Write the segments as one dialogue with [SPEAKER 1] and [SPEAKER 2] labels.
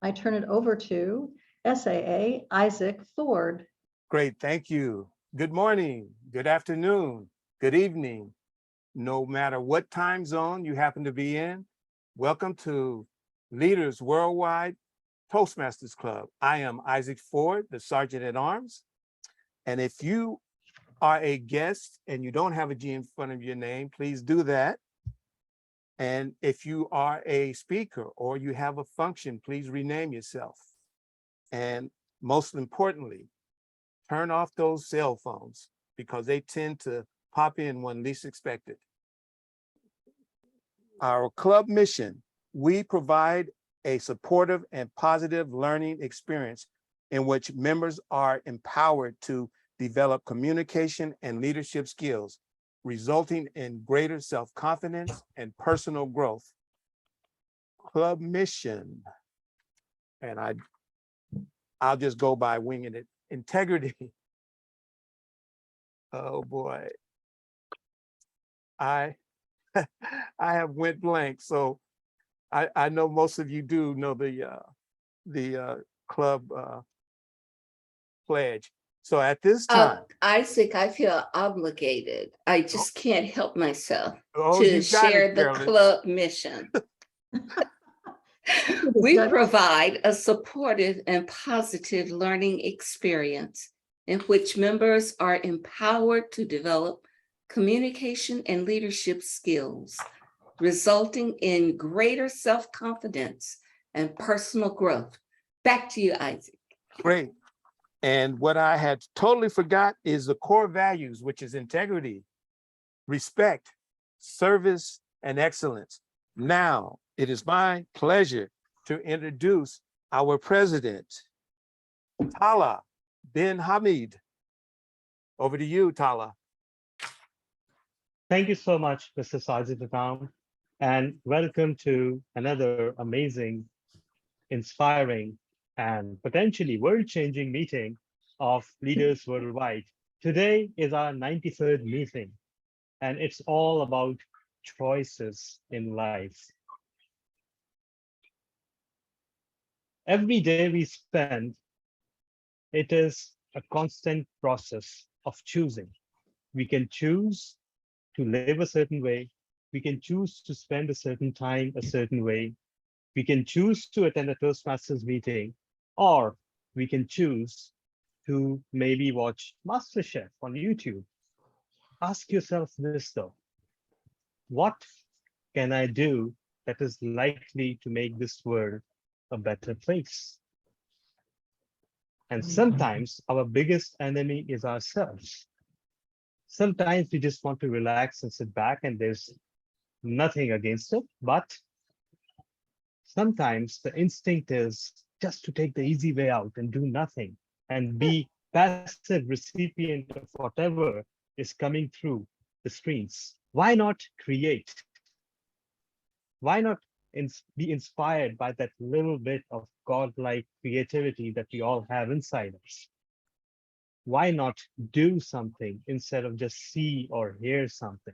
[SPEAKER 1] I turn it over to SAA Isaac Ford.
[SPEAKER 2] Great, thank you. Good morning, good afternoon, good evening. No matter what time zone you happen to be in, welcome to Leaders Worldwide Toastmasters Club. I am Isaac Ford, the Sergeant at Arms. And if you are a guest and you don't have a G in front of your name, please do that. And if you are a speaker or you have a function, please rename yourself. And most importantly, turn off those cell phones because they tend to pop in when least expected. Our club mission, we provide a supportive and positive learning experience in which members are empowered to develop communication and leadership skills, resulting in greater self-confidence and personal growth. Club mission, and I'll just go by winging it. Integrity. Oh boy. I have went blank. So I know most of you do know the club pledge. So at this time,
[SPEAKER 3] Isaac, I feel obligated. I just can't help myself
[SPEAKER 2] oh,
[SPEAKER 3] to
[SPEAKER 2] you got
[SPEAKER 3] share
[SPEAKER 2] it,
[SPEAKER 3] the
[SPEAKER 2] Carolyn.
[SPEAKER 3] club mission. We provide a supportive and positive learning experience in which members are empowered to develop communication and leadership skills, resulting in greater self-confidence and personal growth. Back to you, Isaac.
[SPEAKER 2] Great. And what I had totally forgot is the core values, which is integrity, respect, service, and excellence. Now, it is my pleasure to introduce our president, Tala bin Hamid. Over to you, Tala.
[SPEAKER 4] Thank you so much, Mr. Sergeant at Arms, and welcome to another amazing, inspiring, and potentially world-changing meeting of Leaders Worldwide. Today is our 93rd meeting, and it's all about choices in life. Every day we spend, it is a constant process of choosing. We can choose to live a certain way. We can choose to spend a certain time a certain way. We can choose to attend a Toastmasters meeting, or we can choose to maybe watch MasterChef on YouTube. Ask yourself this though, what can I do that is likely to make this world a better place? And sometimes our biggest enemy is ourselves. Sometimes we just want to relax and sit back, and there's nothing against it, but sometimes the instinct is just to take the easy way out and do nothing and be passive recipient of whatever is coming through the screens. Why not create? Why not be inspired by that little bit of godlike creativity that we all have inside us? Why not do something instead of just see or hear something?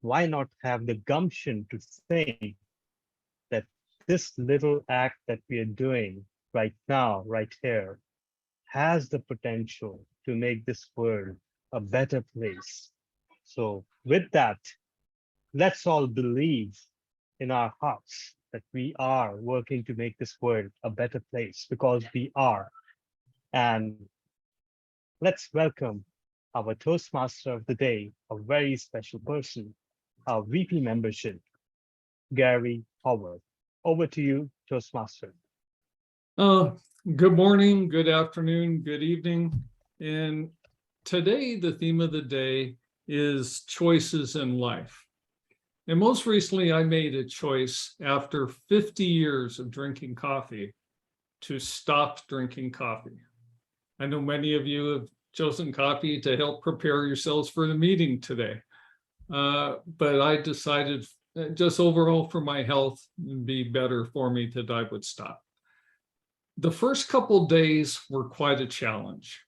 [SPEAKER 4] Why not have the gumption to think that this little act that we are doing right now, right here, has the potential to make this world a better place? So with that, let's all believe in our hearts that we are working to make this world a better place, because we are. And let's welcome our Toastmaster of the day, a very special person, our VP membership, Gary Howard. Over to you, Toastmaster.
[SPEAKER 5] Good morning, good afternoon, good evening. And today, the theme of the day is choices in life. And most recently, I made a choice after 50 years of drinking coffee to stop drinking coffee. I know many of you have chosen coffee to help prepare yourselves for the meeting today. But I decided just overall for my health, it'd be better for me that I would stop. The first couple days were quite a challenge.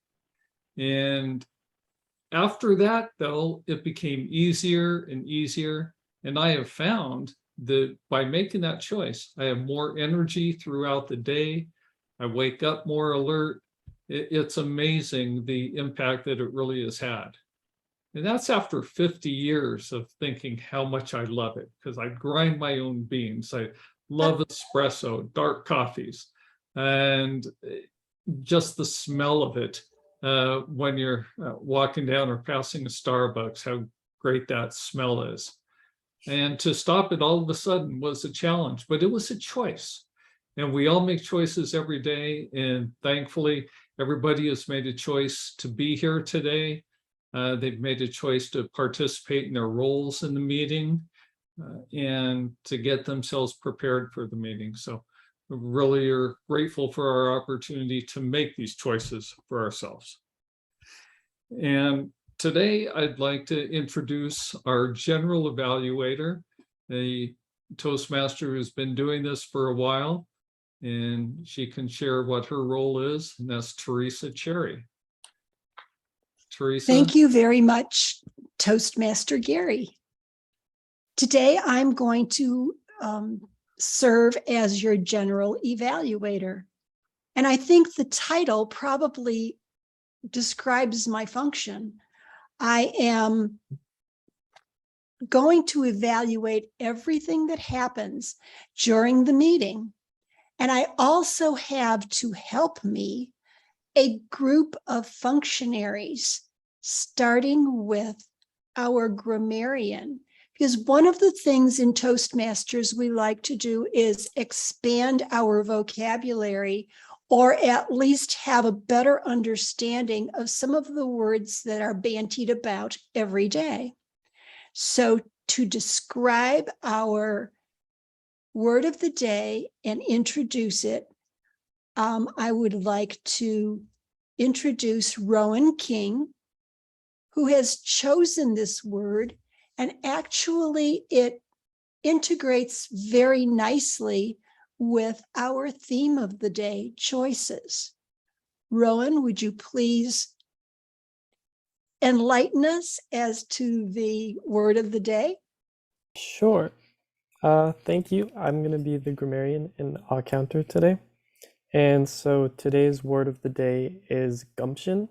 [SPEAKER 5] And after that, though, it became easier and easier. And I have found by making that choice, I have more energy throughout the day. I wake up more alert. It's amazing the impact that it really has had. And that's after 50 years of thinking how much I love it, because I grind my own beans. I love espresso, dark coffees, and just the smell of it when you're walking down or passing a Starbucks, how great that smell is. And to stop it all of a sudden was a challenge, but it was a choice. And we all make choices every day. And thankfully, everybody has made a choice to be here today. They've made a choice to participate in their roles in the meeting and to get themselves prepared for the meeting. So we really are grateful for our opportunity to make these choices for ourselves. And today I'd like to introduce our general evaluator, a Toastmaster who's been doing this for a while, and she can share what her role is, and that's Teresa Cherry. Teresa.
[SPEAKER 6] Thank you very much, Toastmaster Gary. Today, I'm going to serve as your general evaluator. And I think the title probably describes my function. I am going to evaluate everything that happens during the meeting. And I also have to help me a group of functionaries, starting with our grammarian, because one of the things in Toastmasters we like to do is expand our vocabulary, or at least have a better understanding of some of the words that are bandied about every day. So to describe our word of the day and introduce it, I would like to introduce Rowan King, who has chosen this word, and actually it integrates very nicely with our theme of the day, choices. Rowan, would you please enlighten us as to the word of the day?
[SPEAKER 7] Sure. Thank you. I'm going to be the grammarian in Au Counter today. And so today's word of the day is gumption.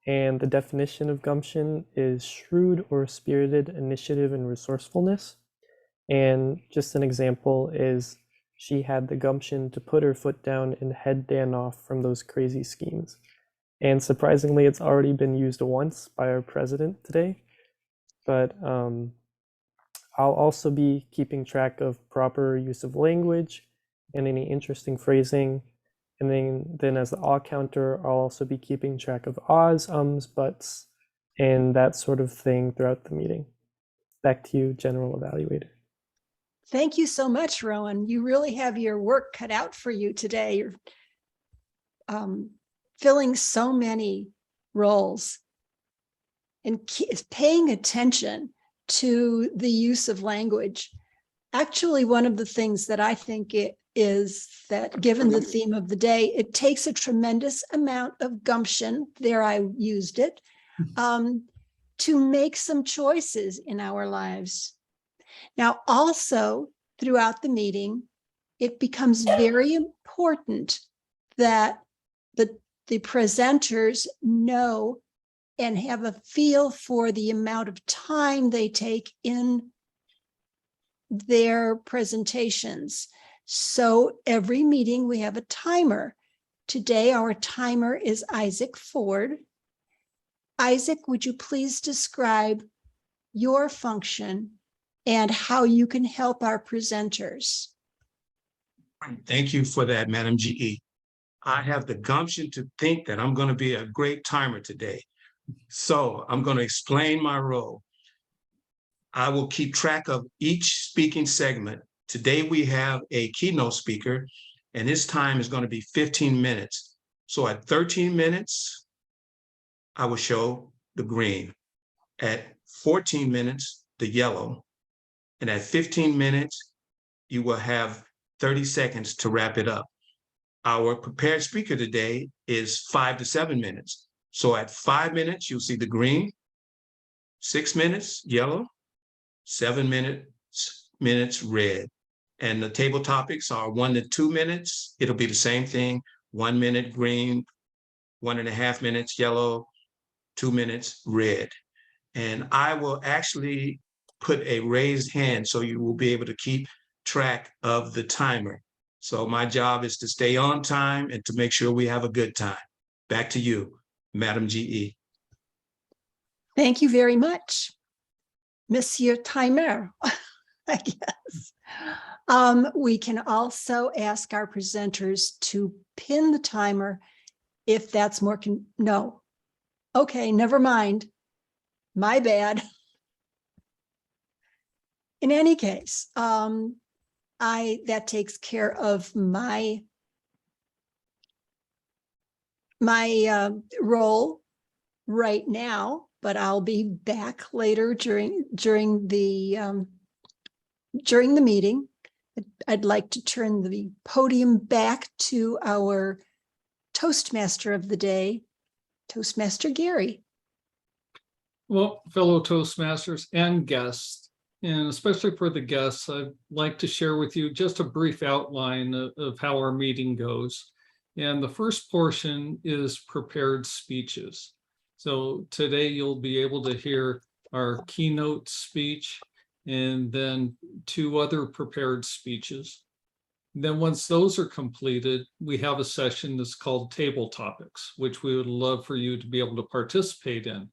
[SPEAKER 7] And the definition of gumption is shrewd or spirited initiative and resourcefulness. And just an example is she had the gumption to put her foot down and head Dan off from those crazy schemes. And surprisingly, it's already been used once by our president today. But I'll also be keeping track of proper use of language and any interesting phrasing. And then as the Au Counter, I'll also be keeping track of ahs, ums, buts, and that sort of thing throughout the meeting. Back to you, General Evaluator.
[SPEAKER 6] Thank you so much, Rowan. You really have your work cut out for you today. You're filling so many roles and paying attention to the use of language. Actually, one of the things that I think it is that, given the theme of the day, it takes a tremendous amount of gumption, there I used it, to make some choices in our lives. Now, also throughout the meeting, it becomes very important that the presenters know and have a feel for the amount of time they take in their presentations. So every meeting we have a timer. Today our timer is Isaac Ford. Isaac, would you please describe your function and how you can help our presenters?
[SPEAKER 8] Thank you for that, Madam GE. I have the gumption to think that I'm going to be a great timer today. So I'm going to explain my role. I will keep track of each speaking segment. Today we have a keynote speaker, and his time is going to be 15 minutes. So at 13 minutes, I will show the green. At 14 minutes, the yellow. And at 15 minutes, you will have 30 seconds to wrap it up. Our prepared speaker today is 5 to 7 minutes. So at 5 minutes, you'll see the green, 6 minutes, yellow, 7 minutes, minutes red. And the table topics are 1 to 2 minutes. It'll be the same thing, 1 minute green, 1.5 minutes yellow, 2 minutes red. And I will actually put a raised hand so you will be able to keep track of the timer. So my job is to stay on time and to make sure we have a good time. Back to you, Madam GE.
[SPEAKER 6] Thank you very much, Monsieur Timer, I guess. We can also ask our presenters to pin the timer if that's more, no. Okay, never mind. My bad. In any case, that takes care of my role right now, but I'll be back later during the meeting. I'd like to turn the podium back to our Toastmaster of the day, Toastmaster Gary.
[SPEAKER 5] Well, fellow Toastmasters and guests, and especially for the guests, I'd like to share with you just a brief outline of how our meeting goes. And the first portion is prepared speeches. So today you'll be able to hear our keynote speech and then 2 other prepared speeches. Then once those are completed, we have a session that's called Table Topics, which we would love for you to be able to participate in.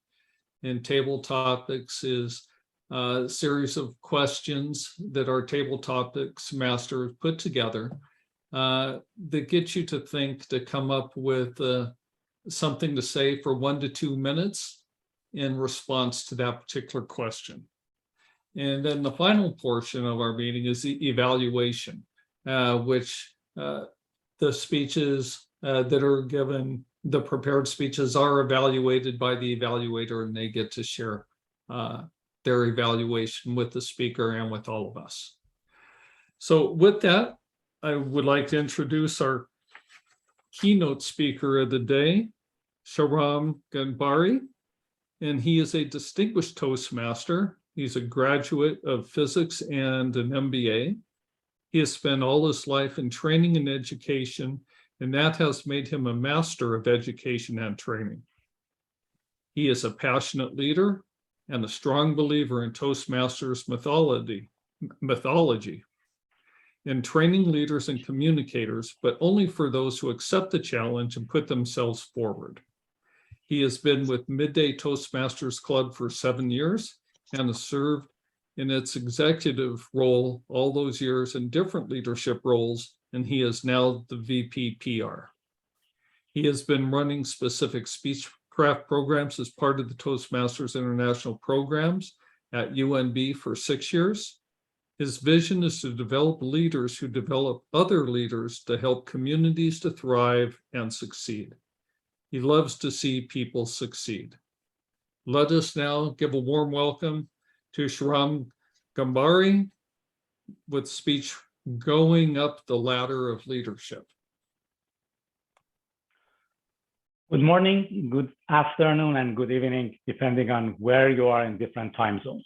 [SPEAKER 5] And Table Topics is a series of questions that our Table Topics master put together that get you to think, to come up with something to say for 1 to 2 minutes in response to that particular question. And then the final portion of our meeting is the evaluation, which the speeches that are given, the prepared speeches are evaluated by the evaluator, and they get to share their evaluation with the speaker and with all of us. So with that, I would like to introduce our keynote speaker of the day, Shahram Ganbari, and he is a distinguished Toastmaster. He's a graduate of physics and an MBA. He has spent all his life in training and education, and that has made him a master of education and training. He is a passionate leader and a strong believer in Toastmasters mythology, in training leaders and communicators, but only for those who accept the challenge and put themselves forward. He has been with Midday Toastmasters Club for 7 years and has served in its executive role all those years in different leadership roles, and he is now the VP PR. He has been running specific speechcraft programs as part of the Toastmasters International programs at UNB for 6 years. His vision is to develop leaders who develop other leaders to help communities to thrive and succeed. He loves to see people succeed. Let us now give a warm welcome to Shahram Ganbari with speech Going Up the Ladder of Leadership.
[SPEAKER 9] Good morning, good afternoon, and good evening, depending on where you are in different time zones.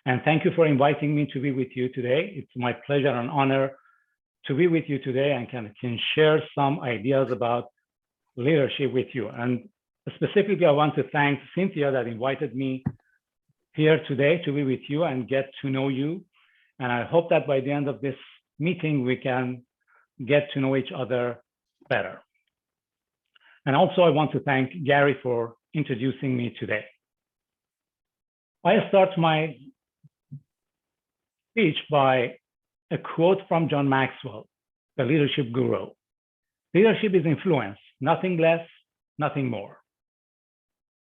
[SPEAKER 9] And thank you for inviting me to be with you today. It's my pleasure and honor to be with you today and can share some ideas about leadership with you. And specifically, I want to thank Cynthia that invited me here today to be with you and get to know you. And I hope that by the end of this meeting, we can get to know each other better. And also, I want to thank Gary for introducing me today. I start my speech by a quote from John Maxwell, the leadership guru. Leadership is influence, nothing less, nothing more.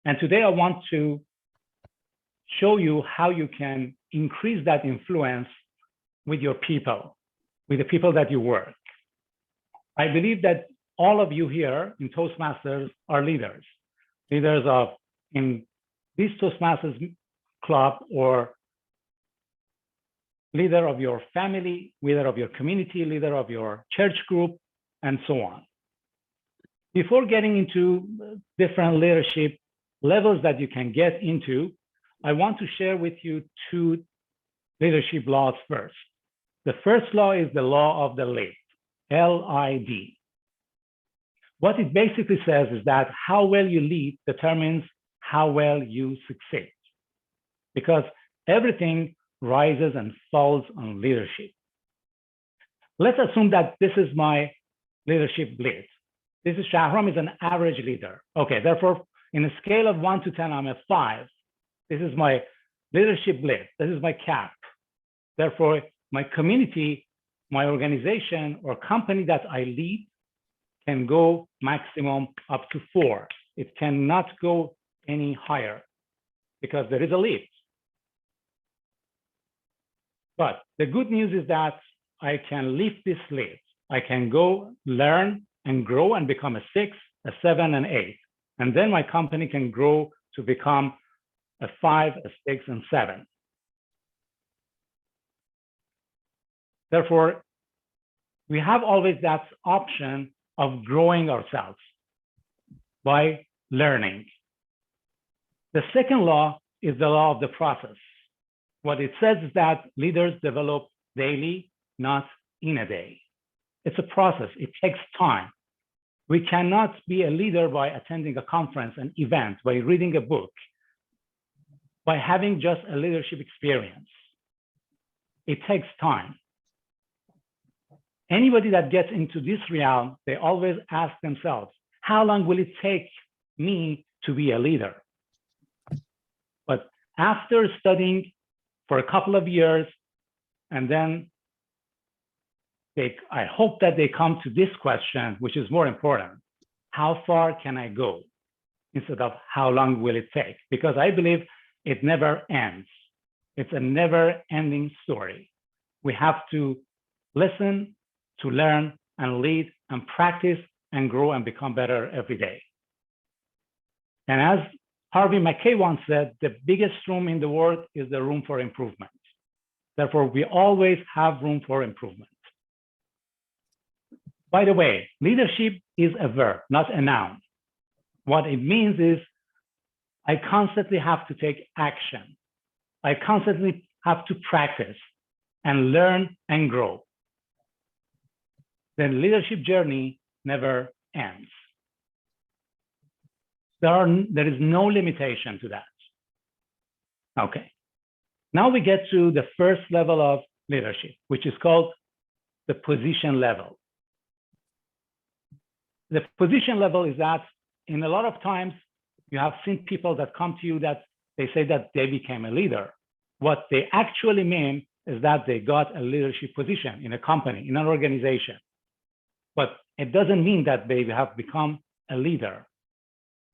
[SPEAKER 9] And today I want to show you how you can increase that influence with your people, with the people that you work. I believe that all of you here in Toastmasters are leaders of in this Toastmasters club, or leader of your family, leader of your community, leader of your church group, and so on. Before getting into different leadership levels that you can get into, I want to share with you 2 leadership laws first. The first law is the law of the lead, L-I-D. What it basically says is that how well you lead determines how well you succeed, because everything rises and falls on leadership. Let's assume that this is my leadership lead. This is Shahram is an average leader. Okay, therefore, in a scale of 1 to 10, I'm a 5. This is my leadership lead. This is my cap. Therefore, my community, my organization or company that I lead can go maximum up to 4. It cannot go any higher because there is a lead. But the good news is that I can lift this lead. I can go learn and grow and become a 6, a 7, and 8. And then my company can grow to become a 5, a 6, and 7. Therefore, we have always that option of growing ourselves by learning. The second law is the law of the process. What it says is that leaders develop daily, not in a day. It's a process. It takes time. We cannot be a leader by attending a conference, an event, by reading a book, by having just a leadership experience. It takes time. Anybody that gets into this realm, they always ask themselves, how long will it take me to be a leader? But after studying for a couple of years, and then I hope that they come to this question, which is more important. How far can I go? Instead of how long will it take? Because I believe it never ends. It's a never-ending story. We have to listen, to learn and lead and practice and grow and become better every day. And as Harvey Mackay once said, the biggest room in the world is the room for improvement. Therefore, we always have room for improvement. By the way, leadership is a verb, not a noun. What it means is I constantly have to take action. I constantly have to practice and learn and grow. The leadership journey never ends. There is no limitation to that. Okay. Now we get to the first level of leadership, which is called the position level. The position level is that in a lot of times you have seen people that come to you that they say that they became a leader. What they actually mean is that they got a leadership position in a company, in an organization. But it doesn't mean that they have become a leader.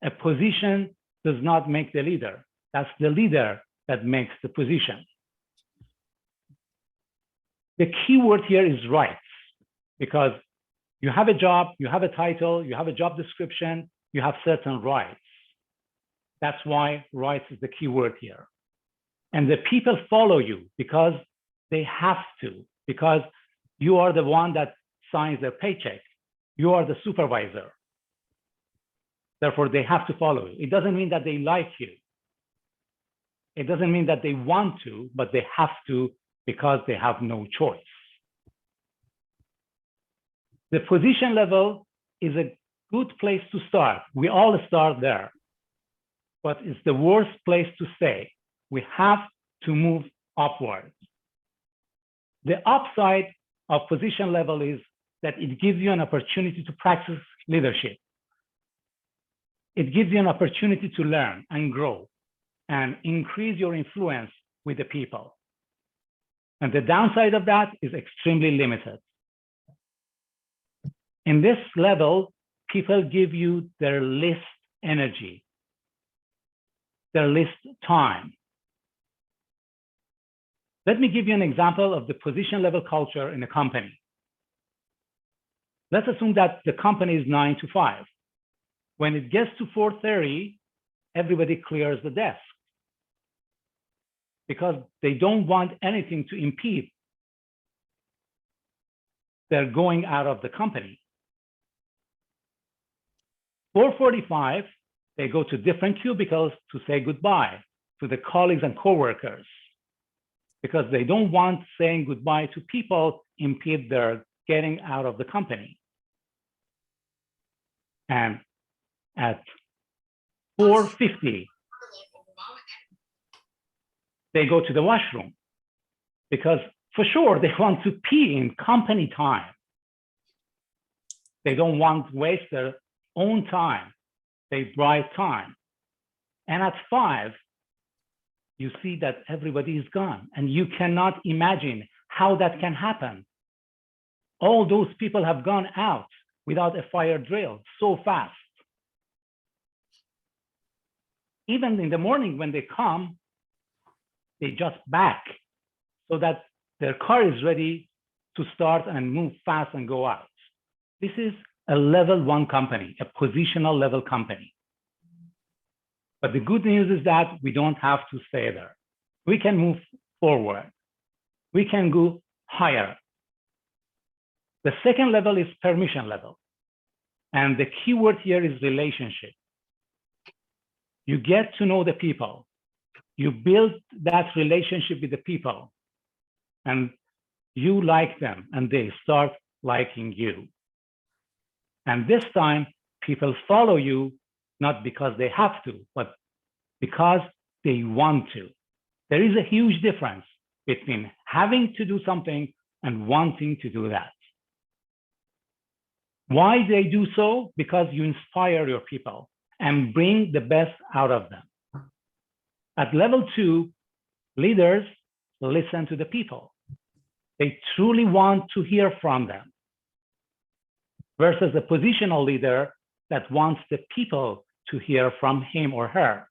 [SPEAKER 9] A position does not make the leader. That's the leader that makes the position. The key word here is rights, because you have a job, you have a title, you have a job description, you have certain rights. That's why rights is the key word here. And the people follow you because they have to, because you are the one that signs their paycheck. You are the supervisor. Therefore, they have to follow you. It doesn't mean that they like you. It doesn't mean that they want to, but they have to because they have no choice. The position level is a good place to start. We all start there, but it's the worst place to stay. We have to move upwards. The upside of position level is that it gives you an opportunity to practice leadership. It gives you an opportunity to learn and grow and increase your influence with the people. And the downside of that is extremely limited. In this level, people give you their least energy, their least time. Let me give you an example of the position level culture in a company. Let's assume that the company is 9 to 5. When it gets to 4:30, everybody clears the desk because they don't want anything to impede their going out of the company. 4:45, they go to different cubicles to say goodbye to the colleagues and coworkers. because they don't want saying goodbye to people impede their getting out of the company. And at 4:50, they go to the washroom because for sure they want to pee in company time. They don't want to waste their own time. They buy time. And at 5, you see that everybody is gone, and you cannot imagine how that can happen. All those people have gone out without a fire drill so fast. Even in the morning when they come, they just back so that their car is ready to start and move fast and go out. This is a level 1 company, a positional level company. But the good news is that we don't have to stay there. We can move forward. We can go higher. The second level is permission level. And the key word here is relationship. You get to know the people. You build that relationship with the people. And you like them, and they start liking you. And this time, people follow you, not because they have to, but because they want to. There is a huge difference between having to do something and wanting to do that. Why they do so? Because you inspire your people and bring the best out of them. At level 2, leaders listen to the people. They truly want to hear from them, versus a positional leader that wants the people to hear from him or her.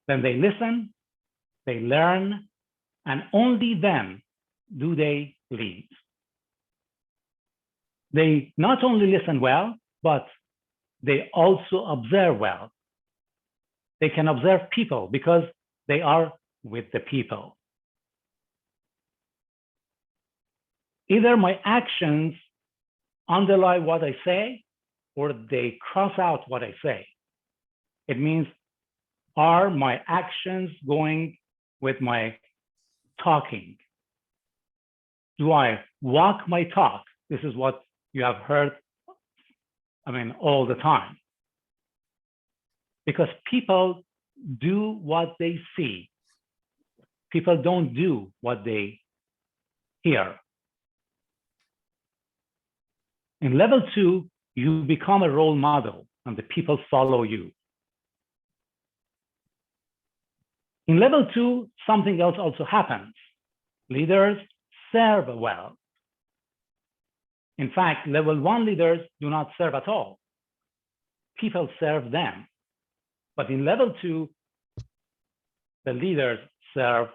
[SPEAKER 9] Then they listen, they learn, and only then do they lead. They not only listen well, but they also observe well. They can observe people because they are with the people. Either my actions underlie what I say, or they cross out what I say. It means, are my actions going with my talking? Do I walk my talk? This is what you have heard, all the time. Because people do what they see. People don't do what they hear. In level 2, you become a role model and the people follow you. In level 2, something else also happens. Leaders serve well. In fact, level 1 leaders do not serve at all. People serve them. But in level 2, the leaders serve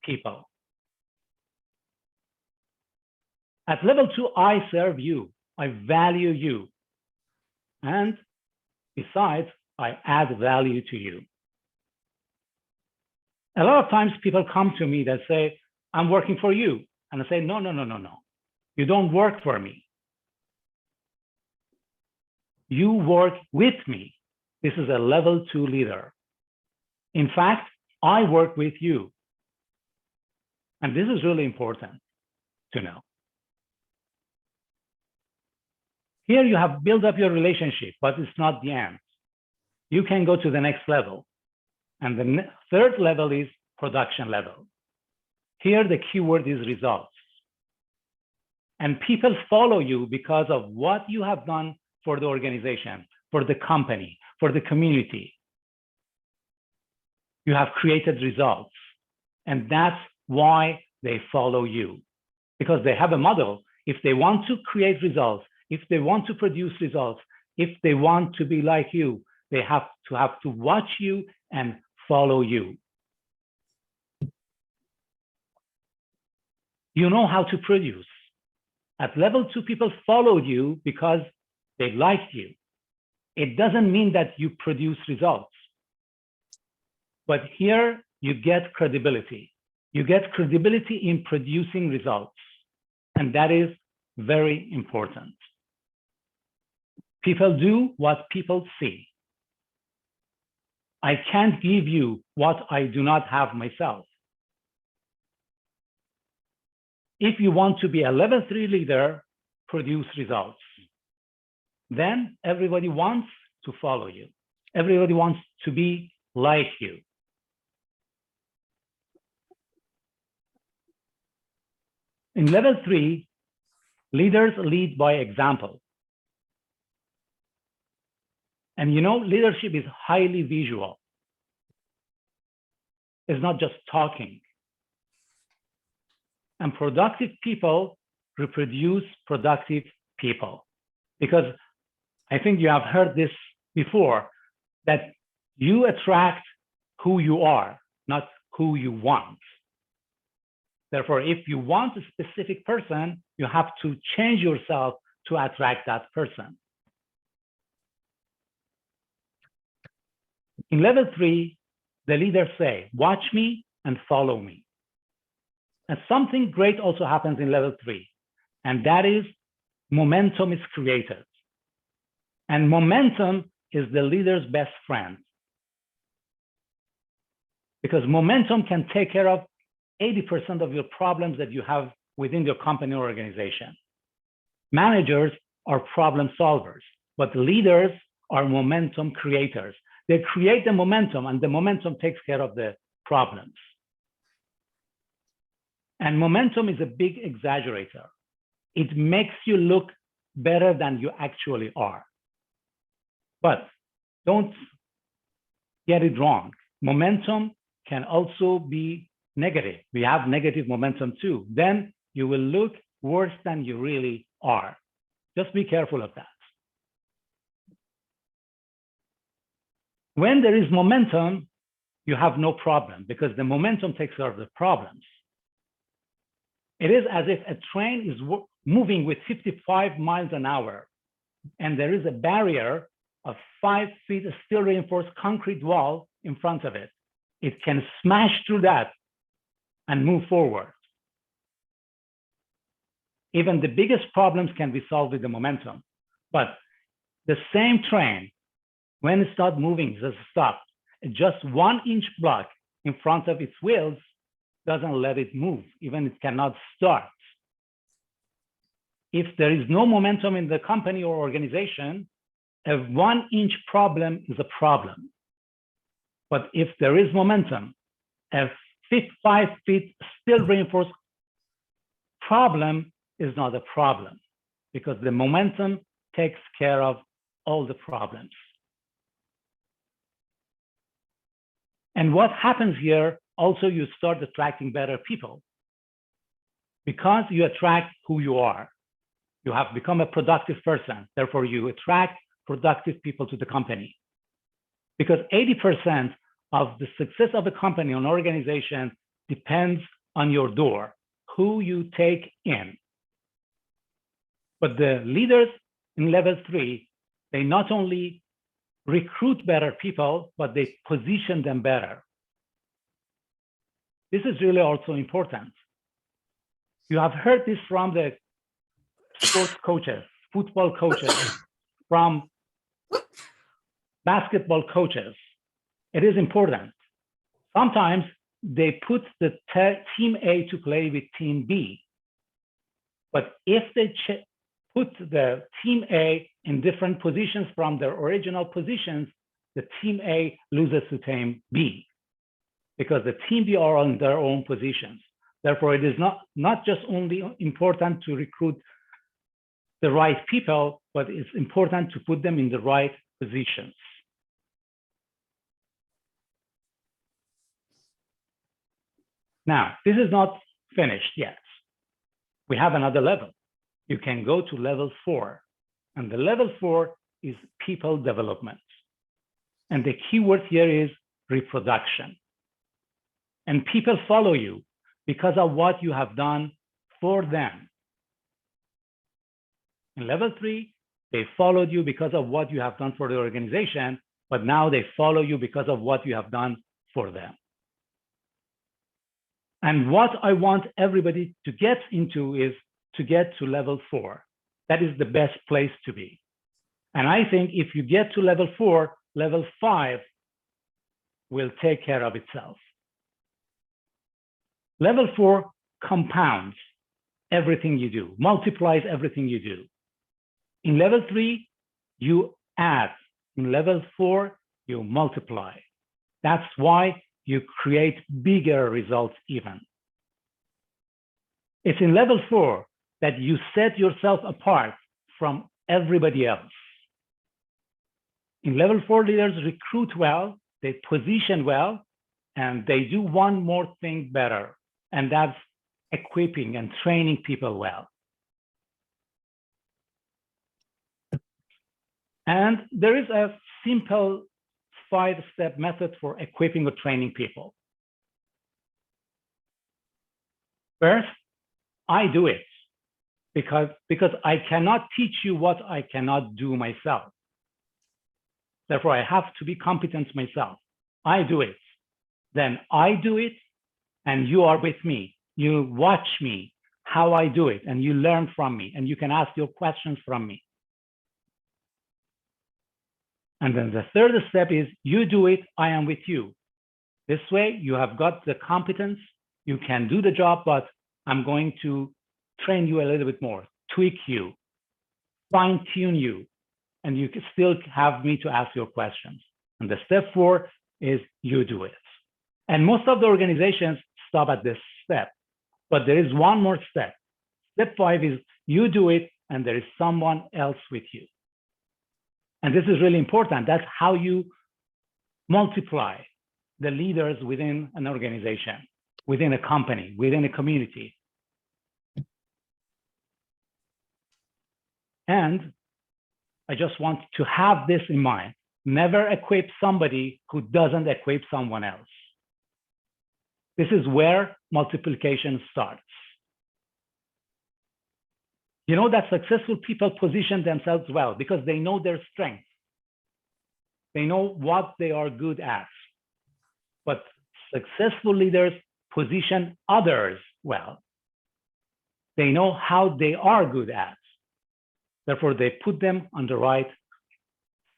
[SPEAKER 9] people. At level 2, I serve you. I value you. And besides, I add value to you. A lot of times people come to me that say, I'm working for you. And I say, no. You don't work for me. You work with me. This is a level 2 leader. In fact, I work with you. And this is really important to know. Here you have built up your relationship, but it's not the end. You can go to the next level. And the third level is production level. Here the keyword is results. And people follow you because of what you have done for the organization, for the company, for the community. You have created results. And that's why they follow you. Because they have a model. If they want to create results, if they want to produce results, if they want to be like you, they have to watch you and follow you. You know how to produce. At level 2, people followed you because they liked you. It doesn't mean that you produce results. But here you get credibility. You get credibility in producing results. And that is very important. People do what people see. I can't give you what I do not have myself. if you want to be a level 3 leader, produce results. Then everybody wants to follow you. Everybody wants to be like you. In level 3, leaders lead by example. And you know, leadership is highly visual. It's not just talking. And productive people reproduce productive people. Because I think you have heard this before, that you attract who you are, not who you want. Therefore, if you want a specific person, you have to change yourself to attract that person. In level 3, the leaders say, watch me and follow me. And something great also happens in level 3, and that is momentum is created. And momentum is the leader's best friend. Because momentum can take care of 80% of your problems that you have within your company or organization. Managers are problem solvers, but leaders are momentum creators. They create the momentum, and the momentum takes care of the problems. And momentum is a big exaggerator. It makes you look better than you actually are. But don't get it wrong. Momentum can also be negative. We have negative momentum too. Then you will look worse than you really are. Just be careful of that. When there is momentum, you have no problem because the momentum takes care of the problems. It is as if a train is moving with 55 miles an hour, and there is a barrier of 5 feet of steel reinforced concrete wall in front of it. It can smash through that and move forward. Even the biggest problems can be solved with the momentum. But the same train, when it starts moving, just stop. Just 1 inch block in front of its wheels doesn't let it move, even it cannot start. If there is no momentum in the company or organization, a 1 inch problem is a problem. But if there is momentum, a 5 feet steel reinforced problem is not a problem because the momentum takes care of all the problems. And what happens here, also you start attracting better people because you attract who you are. You have become a productive person, therefore you attract productive people to the company. Because 80% of the success of a company or an organization depends on your door, who you take in. But the leaders in level 3, they not only recruit better people, but they position them better. This is really also important. You have heard this from the sports coaches, football coaches, from basketball coaches. It is important. Sometimes they put the team A to play with team B. But if they put the team A in different positions from their original positions, the team A loses to team B because the team B are on their own positions. Therefore, it is not just only important to recruit the right people, but it's important to put them in the right positions. Now, this is not finished yet. We have another level. You can go to level 4. And the level 4 is people development. And the key word here is reproduction. And people follow you because of what you have done for them. In level 3, they followed you because of what you have done for the organization, but now they follow you because of what you have done for them. And what I want everybody to get into is to get to level 4. That is the best place to be. And I think if you get to level 4, level 5 will take care of itself. Level 4 compounds. everything you do, multiplies everything you do. In level 3, you add. In level 4, you multiply. That's why you create bigger results even. It's in level 4 that you set yourself apart from everybody else. In level 4, leaders recruit well, they position well, and they do one more thing better, and that's equipping and training people well. And there is a simple 5-step method for equipping or training people. First, I do it because I cannot teach you what I cannot do myself. Therefore, I have to be competent myself. I do it. Then I do it, and you are with me. You watch me, how I do it, and you learn from me, and you can ask your questions from me. And then the third step is you do it, I am with you. This way, you have got the competence, you can do the job, but I'm going to train you a little bit more, tweak you, fine tune you, and you can still have me to ask your questions. And the step 4 is you do it. And most of the organizations stop at this step, but there is one more step. Step 5 is you do it, and there is someone else with you. And this is really important. That's how you multiply the leaders within an organization, within a company, within a community. And I just want to have this in mind. Never equip somebody who doesn't equip someone else. This is where multiplication starts. You know that successful people position themselves well because they know their strengths. They know what they are good at. But successful leaders position others well. They know how they are good at. Therefore, they put them on the right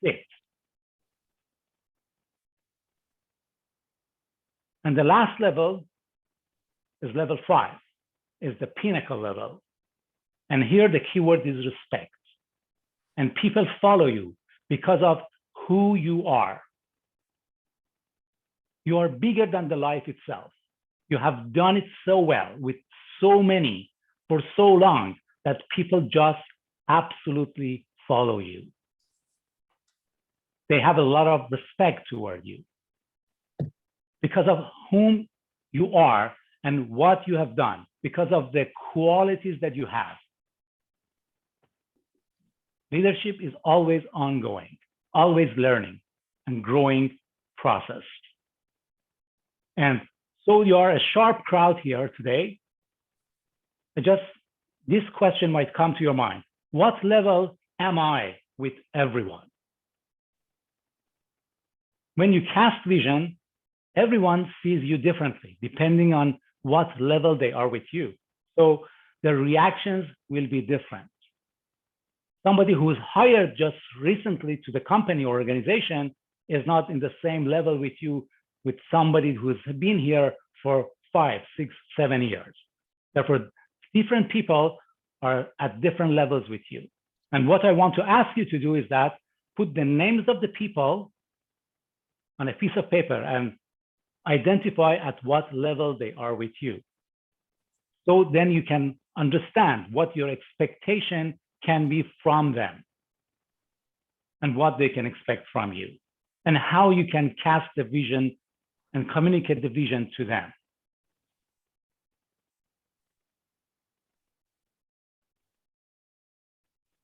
[SPEAKER 9] fit. And the last level is level 5, is the pinnacle level. And here the keyword is respect. And people follow you because of who you are. You are bigger than the life itself. You have done it so well with so many for so long that people just absolutely follow you. They have a lot of respect toward you because of whom you are and what you have done, because of the qualities that you have. Leadership is always ongoing, always learning and growing process. And so you are a sharp crowd here today. This question might come to your mind. What level am I with everyone? When you cast vision, everyone sees you differently, depending on what level they are with you. So the reactions will be different. Somebody who is hired just recently to the company or organization is not in the same level with you with somebody who's been here for 5, 6, 7 years. Therefore, different people are at different levels with you. And what I want to ask you to do is that put the names of the people on a piece of paper and identify at what level they are with you. So then you can understand what your expectation can be from them and what they can expect from you and how you can cast the vision and communicate the vision to them.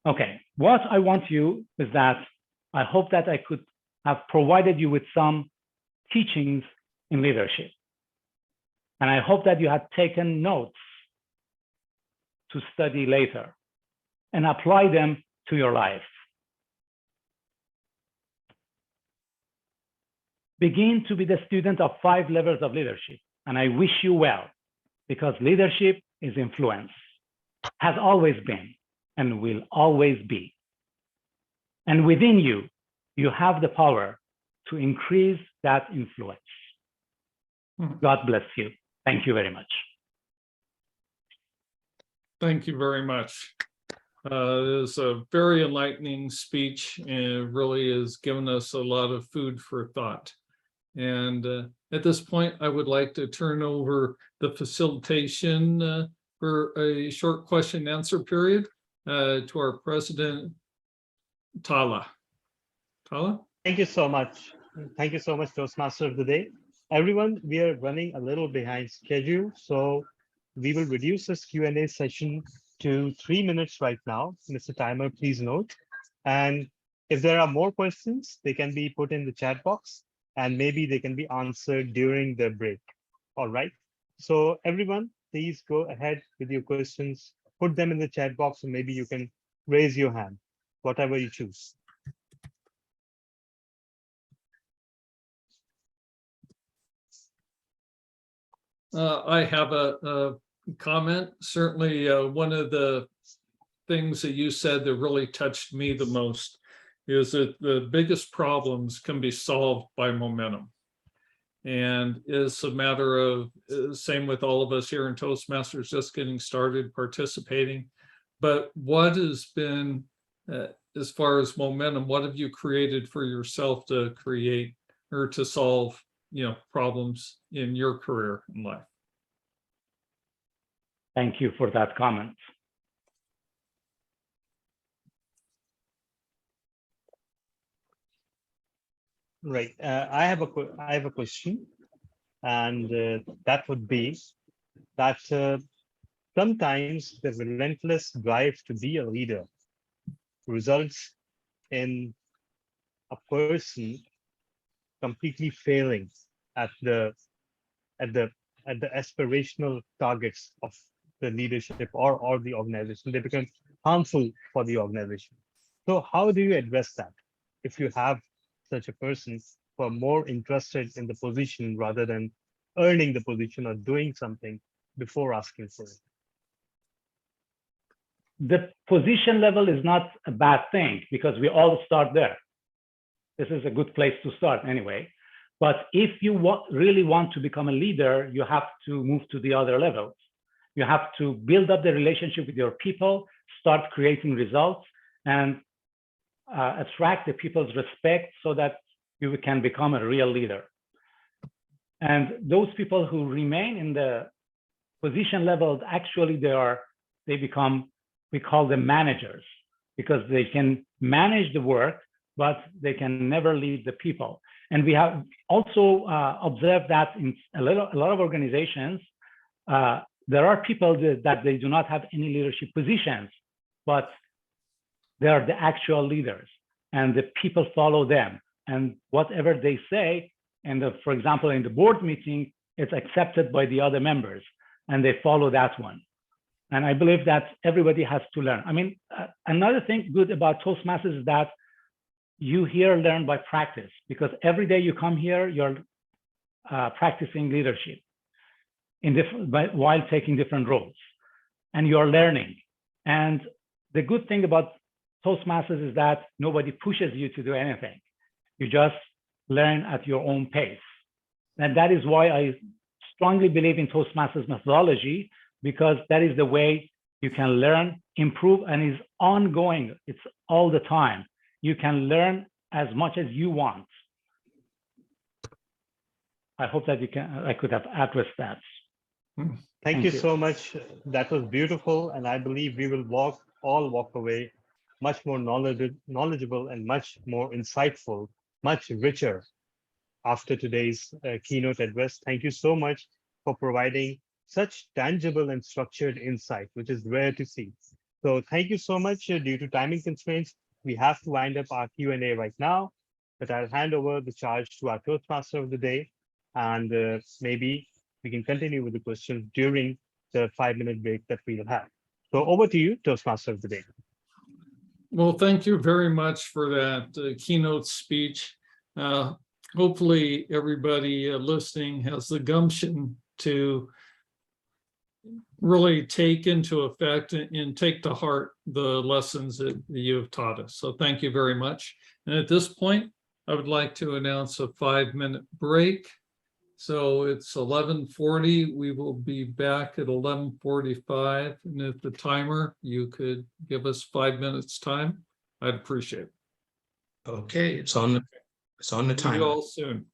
[SPEAKER 9] Okay, what I want you is that I hope that I could have provided you with some teachings in leadership. And I hope that you had taken notes to study later and apply them to your life. Begin to be the student of 5 levels of leadership. And I wish you well, because leadership is influence, has always been, and will always be. And within you, you have the power to increase that influence. God bless you. Thank you very much.
[SPEAKER 5] Thank you very much. It was a very enlightening speech and it really has given us a lot of food for thought. And at this point, I would like to turn over the facilitation for a short question and answer period to our president, Tala. Tala?
[SPEAKER 4] Thank you so much. Thank you so much, Toastmaster of the Day. Everyone, we are running a little behind schedule, so we will reduce this Q&A session to 3 minutes right now. Mr. Timer, please note. And if there are more questions, they can be put in the chat box and maybe they can be answered during the break. All right. So everyone, please go ahead with your questions, put them in the chat box, and maybe you can raise your hand, whatever you choose.
[SPEAKER 5] I have a comment. Certainly, one of the things that you said that really touched me the most is that the biggest problems can be solved by momentum. And it's a matter of, same with all of us here in Toastmasters, just getting started participating. But what has been, as far as momentum, what have you created for yourself to create or to solve, problems in your career in life?
[SPEAKER 9] Thank you for that comment.
[SPEAKER 4] Right. I have a question, and that would be that sometimes the relentless drive to be a leader results in a person completely failing at the aspirational targets of the leadership or the organization. They become harmful for the organization. So how do you address that if you have such a person who are more interested in the position rather than earning the position or doing something before asking for it?
[SPEAKER 9] The position level is not a bad thing because we all start there. This is a good place to start anyway. But if you really want to become a leader, you have to move to the other levels. You have to build up the relationship with your people, start creating results, and attract the people's respect so that you can become a real leader. And those people who remain in the position level, actually they become, we call them managers, because they can manage the work, but they can never lead the people. And we have also observed that in a lot of organizations, there are people that they do not have any leadership positions, but they are the actual leaders and the people follow them. And whatever they say, for example, in the board meeting, it's accepted by the other members and they follow that one. And I believe that everybody has to learn. I mean, another thing good about Toastmasters is that you here learn by practice, because every day you come here, you're practicing leadership while taking different roles, and you're learning. And the good thing about Toastmasters is that nobody pushes you to do anything. You just learn at your own pace. And that is why I strongly believe in Toastmasters methodology, because that is the way you can learn, improve, and is ongoing. It's all the time. You can learn as much as you want. I hope that I could have addressed that.
[SPEAKER 4] Thank you so much. That was beautiful. And I believe we will all walk away much more knowledgeable and much more insightful, much richer after today's keynote address. Thank you so much for providing such tangible and structured insight, which is rare to see. So thank you so much. Due to timing constraints, we have to wind up our Q&A right now, but I'll hand over the charge to our Toastmaster of the day, and maybe we can continue with the questions during the 5-minute break that we'll have. So over to you, Toastmaster of the day.
[SPEAKER 5] Well, thank you very much for that keynote speech. Hopefully everybody listening has the gumption to really take into effect and take to heart the lessons that you have taught us. So thank you very much. And at this point, I would like to announce a 5-minute break So it's 11:40. We will be back at 11:45. And if the timer, you could give us 5 minutes time, I'd appreciate it.
[SPEAKER 8] Okay, it's on the
[SPEAKER 5] See you
[SPEAKER 8] timer.
[SPEAKER 5] all soon.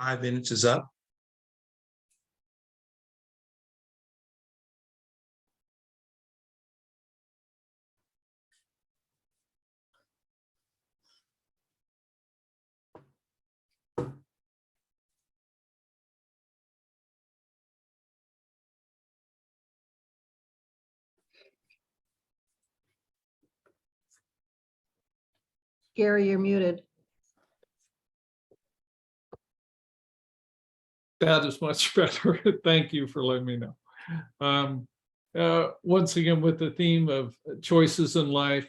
[SPEAKER 8] 5 minutes is up.
[SPEAKER 1] Gary, you're muted.
[SPEAKER 5] That is much better. Thank you for letting me know. Once again, with the theme of choices in life,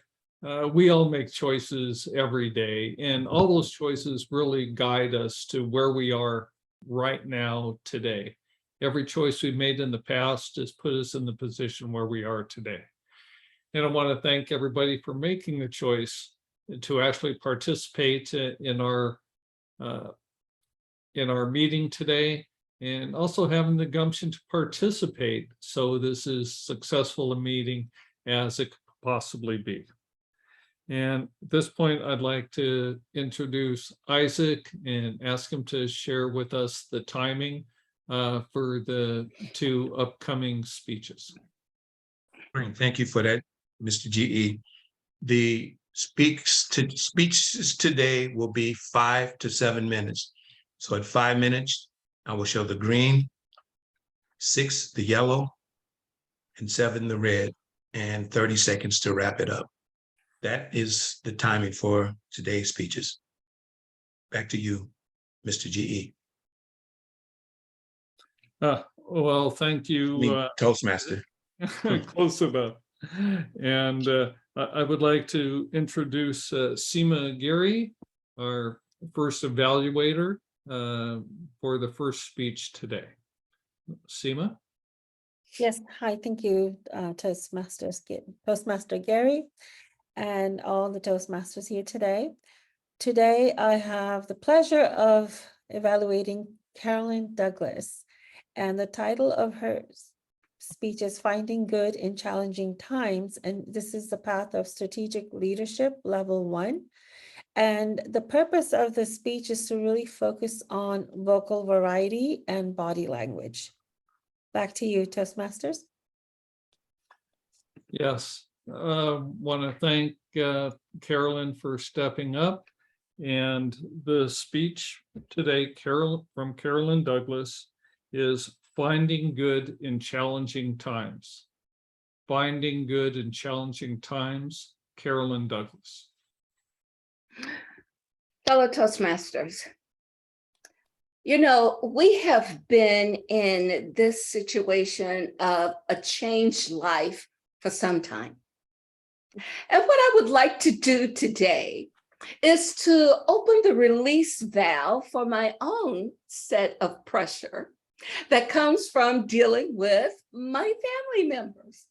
[SPEAKER 5] we all make choices every day, and all those choices really guide us to where we are right now today. Every choice we've made in the past has put us in the position where we are today. And I want to thank everybody for making the choice to actually participate in our meeting today, and also having the gumption to participate so this is successful a meeting as it could possibly be. And at this point, I'd like to introduce Isaac and ask him to share with us the timing for the 2 upcoming speeches.
[SPEAKER 8] Great, thank you for that, Mr. GE. The speeches today will be 5 to 7 minutes. So at 5 minutes, I will show the green, 6 the yellow, and 7 the red, and 30 seconds to wrap it up. That is the timing for today's speeches. Back to you, Mr. GE.
[SPEAKER 5] Well, thank you.
[SPEAKER 8] Toastmaster.
[SPEAKER 5] Close enough. And I would like to introduce Seema Giri, our first evaluator for the first speech today. Seema?
[SPEAKER 10] Yes, hi, thank you, Toastmaster Gary, and all the Toastmasters here today. Today, I have the pleasure of evaluating Carolyn Douglas, and the title of her speech is Finding Good in Challenging Times, and this is the Path of Strategic Leadership, Level 1. And the purpose of the speech is to really focus on vocal variety and body language. Back to you, Toastmasters.
[SPEAKER 5] Yes, want to thank Carolyn for stepping up. And the speech today, from Carolyn Douglas, is Finding Good in Challenging Times. Finding Good in Challenging Times, Carolyn Douglas.
[SPEAKER 3] Fellow Toastmasters, you know, we have been in this situation of a changed life for some time. And what I would like to do today is to open the release valve for my own set of pressure that comes from dealing with my family members.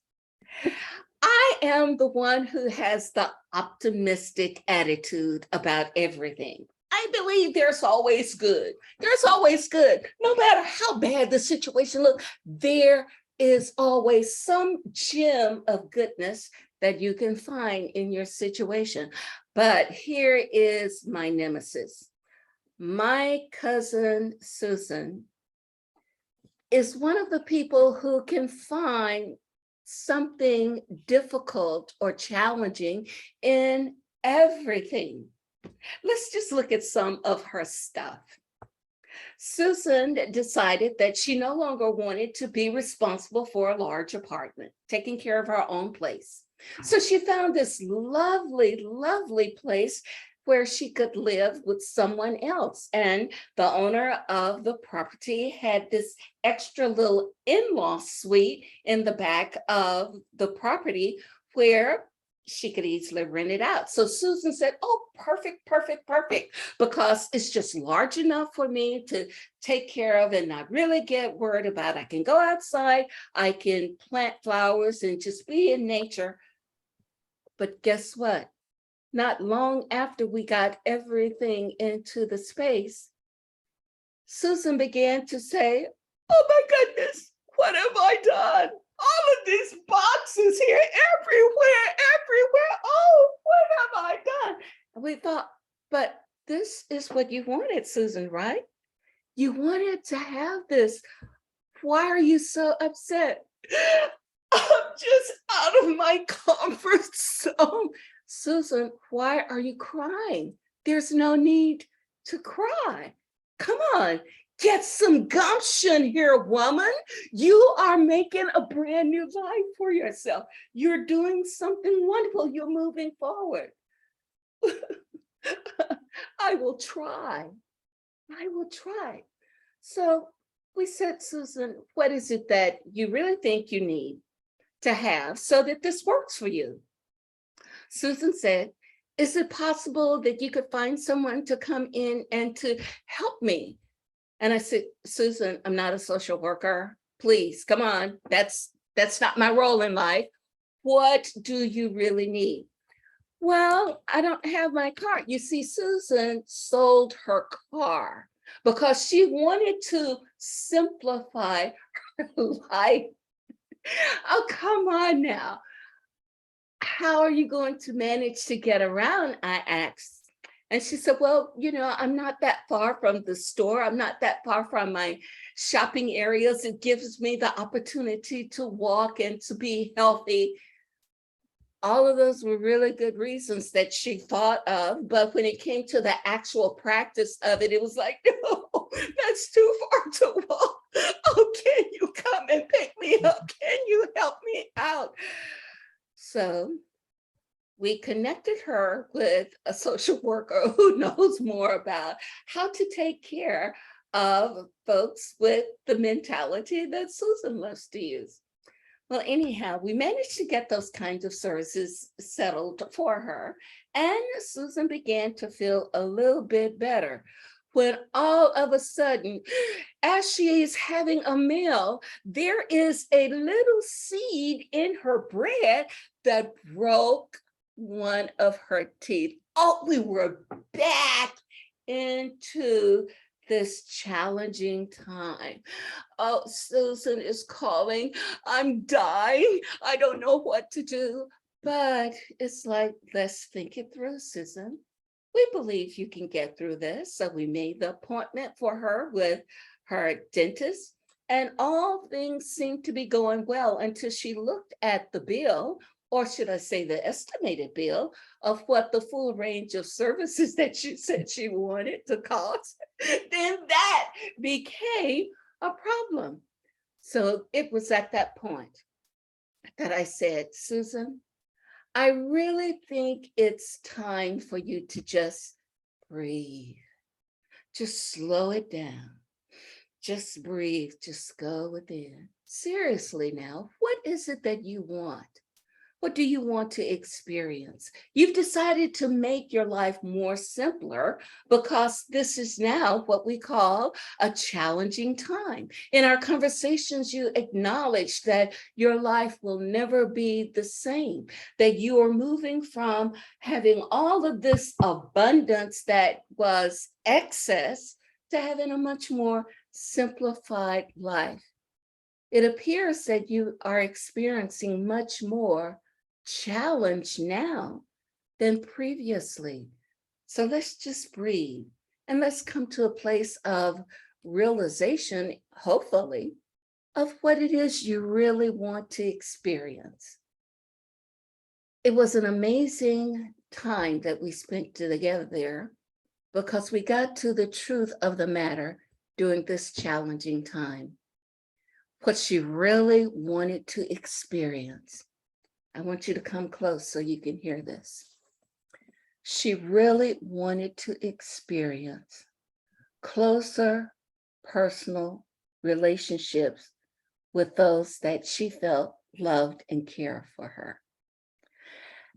[SPEAKER 3] I am the one who has the optimistic attitude about everything. I believe there's always good. There's always good. No matter how bad the situation looks, there is always some gem of goodness that you can find in your situation. But here is my nemesis. My cousin Susan is one of the people who can find something difficult or challenging in everything. Let's just look at some of her stuff. Susan decided that she no longer wanted to be responsible for a large apartment, taking care of her own place. So she found this lovely, lovely place where she could live with someone else. And the owner of the property had this extra little in-law suite in the back of the property where she could easily rent it out. So Susan said, oh, perfect, perfect, perfect, because it's just large enough for me to take care of and not really get worried about. I can go outside, I can plant flowers and just be in nature. But guess what? Not long after we got everything into the space, Susan began to say, oh my goodness, what have I done? All of these boxes here, everywhere. Oh, what have I done? And we thought, but this is what you wanted, Susan, right? You wanted to have this. Why are you so upset? I'm just out of my comfort zone. Susan, why are you crying? There's no need to cry. Come on, get some gumption here, woman. You are making a brand new life for yourself. You're doing something wonderful. You're moving forward. I will try. I will try. So we said, Susan, what is it that you really think you need to have so that this works for you? Susan said, is it possible that you could find someone to come in and to help me? And I said, Susan, I'm not a social worker. Please, come on. That's not my role in life. What do you really need? Well, I don't have my car. You see, Susan sold her car because she wanted to simplify her life. Oh, come on now. How are you going to manage to get around? I asked. And she said, well, you know, I'm not that far from the store. I'm not that far from my shopping areas. It gives me the opportunity to walk and to be healthy. All of those were really good reasons that she thought of. But when it came to the actual practice of it, it was like, no, that's too far to walk. Oh, can you come and pick me up? Can you help me out? So we connected her with a social worker who knows more about how to take care of folks with the mentality that Susan loves to use. Well, anyhow, we managed to get those kinds of services settled for her, and Susan began to feel a little bit better when all of a sudden, as she is having a meal, there is a little seed in her bread that broke one of her teeth. Oh, we were back into this challenging time. Oh, Susan is calling. I'm dying. I don't know what to do. But it's like, let's think it through, Susan. We believe you can get through this. So we made the appointment for her with her dentist, and all things seemed to be going well until she looked at the bill, or should I say the estimated bill of what the full range of services that she said she wanted to cost. Then that became a problem. So it was at that point that I said, Susan, I really think it's time for you to just breathe. Just slow it down. Just breathe. Just go within. Seriously now, what is it that you want? What do you want to experience? You've decided to make your life more simpler because this is now what we call a challenging time. In our conversations, you acknowledge that your life will never be the same, that you are moving from having all of this abundance that was excess to having a much more simplified life. It appears that you are experiencing much more challenge now than previously. So let's just breathe and let's come to a place of realization, hopefully, of what it is you really want to experience. It was an amazing time that we spent together there because we got to the truth of the matter during this challenging time. What she really wanted to experience. I want you to come close so you can hear this. She really wanted to experience closer personal relationships with those that she felt loved and cared for her.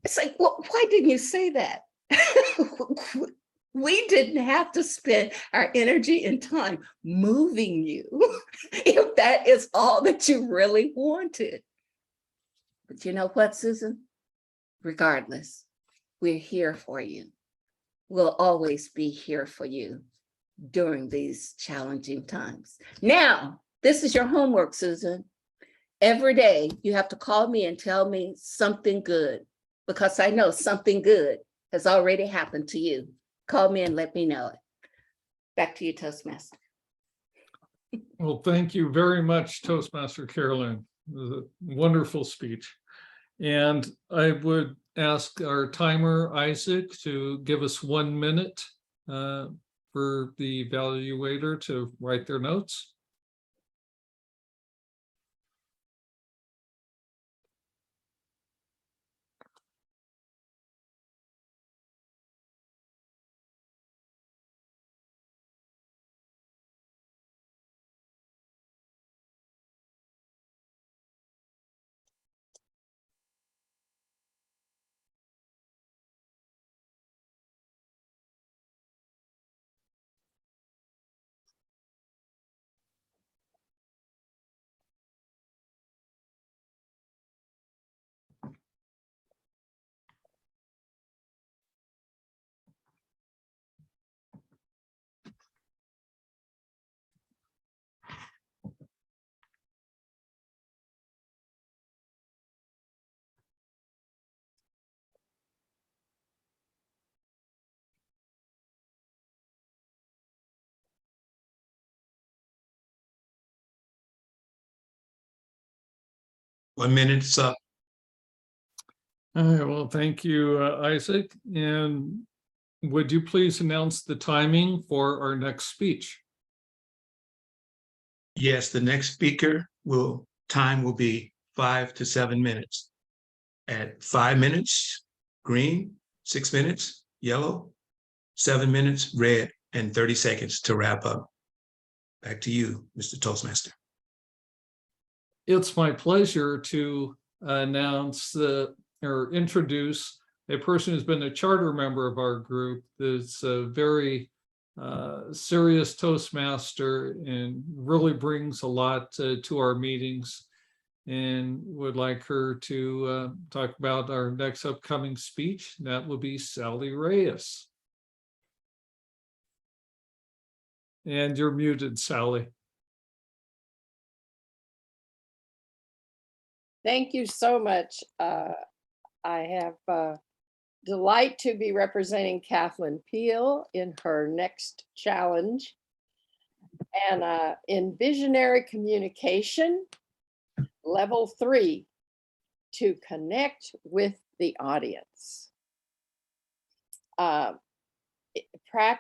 [SPEAKER 3] It's like, well, why didn't you say that? We didn't have to spend our energy and time moving you if that is all that you really wanted. But you know what, Susan? Regardless, we're here for you. We'll always be here for you during these challenging times. Now, this is your homework, Susan. Every day you have to call me and tell me something good, because I know something good has already happened to you. Call me and let me know it. Back to you, Toastmaster.
[SPEAKER 5] Well, thank you very much, Toastmaster Carolyn. It was a wonderful speech. And I would ask our timer, Isaac, to give us 1 minute for the evaluator to write their notes.
[SPEAKER 8] One minute's up.
[SPEAKER 5] All right, well, thank you, Isaac. And would you please announce the timing for our next speech?
[SPEAKER 8] Yes, the next speaker time will be 5 to 7 minutes. At 5 minutes, green, 6 minutes, yellow, 7 minutes, red, and 30 seconds to wrap up. Back to you, Mr. Toastmaster.
[SPEAKER 5] It's my pleasure to announce or introduce a person who's been a charter member of our group. That's a very serious Toastmaster and really brings a lot to our meetings, and would like her to talk about our next upcoming speech. That will be Sally Reyes. And you're muted, Sally.
[SPEAKER 11] Thank you so much. I have delight to be representing Kathleen Peel in her next challenge. And in visionary communication, level 3, to connect with the audience.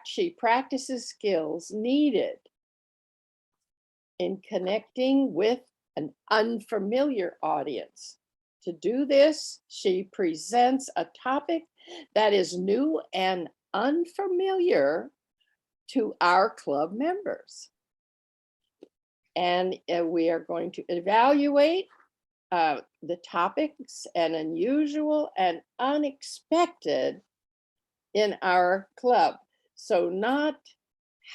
[SPEAKER 11] She practices skills needed in connecting with an unfamiliar audience. To do this, she presents a topic that is new and unfamiliar to our club members. And we are going to evaluate the topics and unusual and unexpected in our club. So not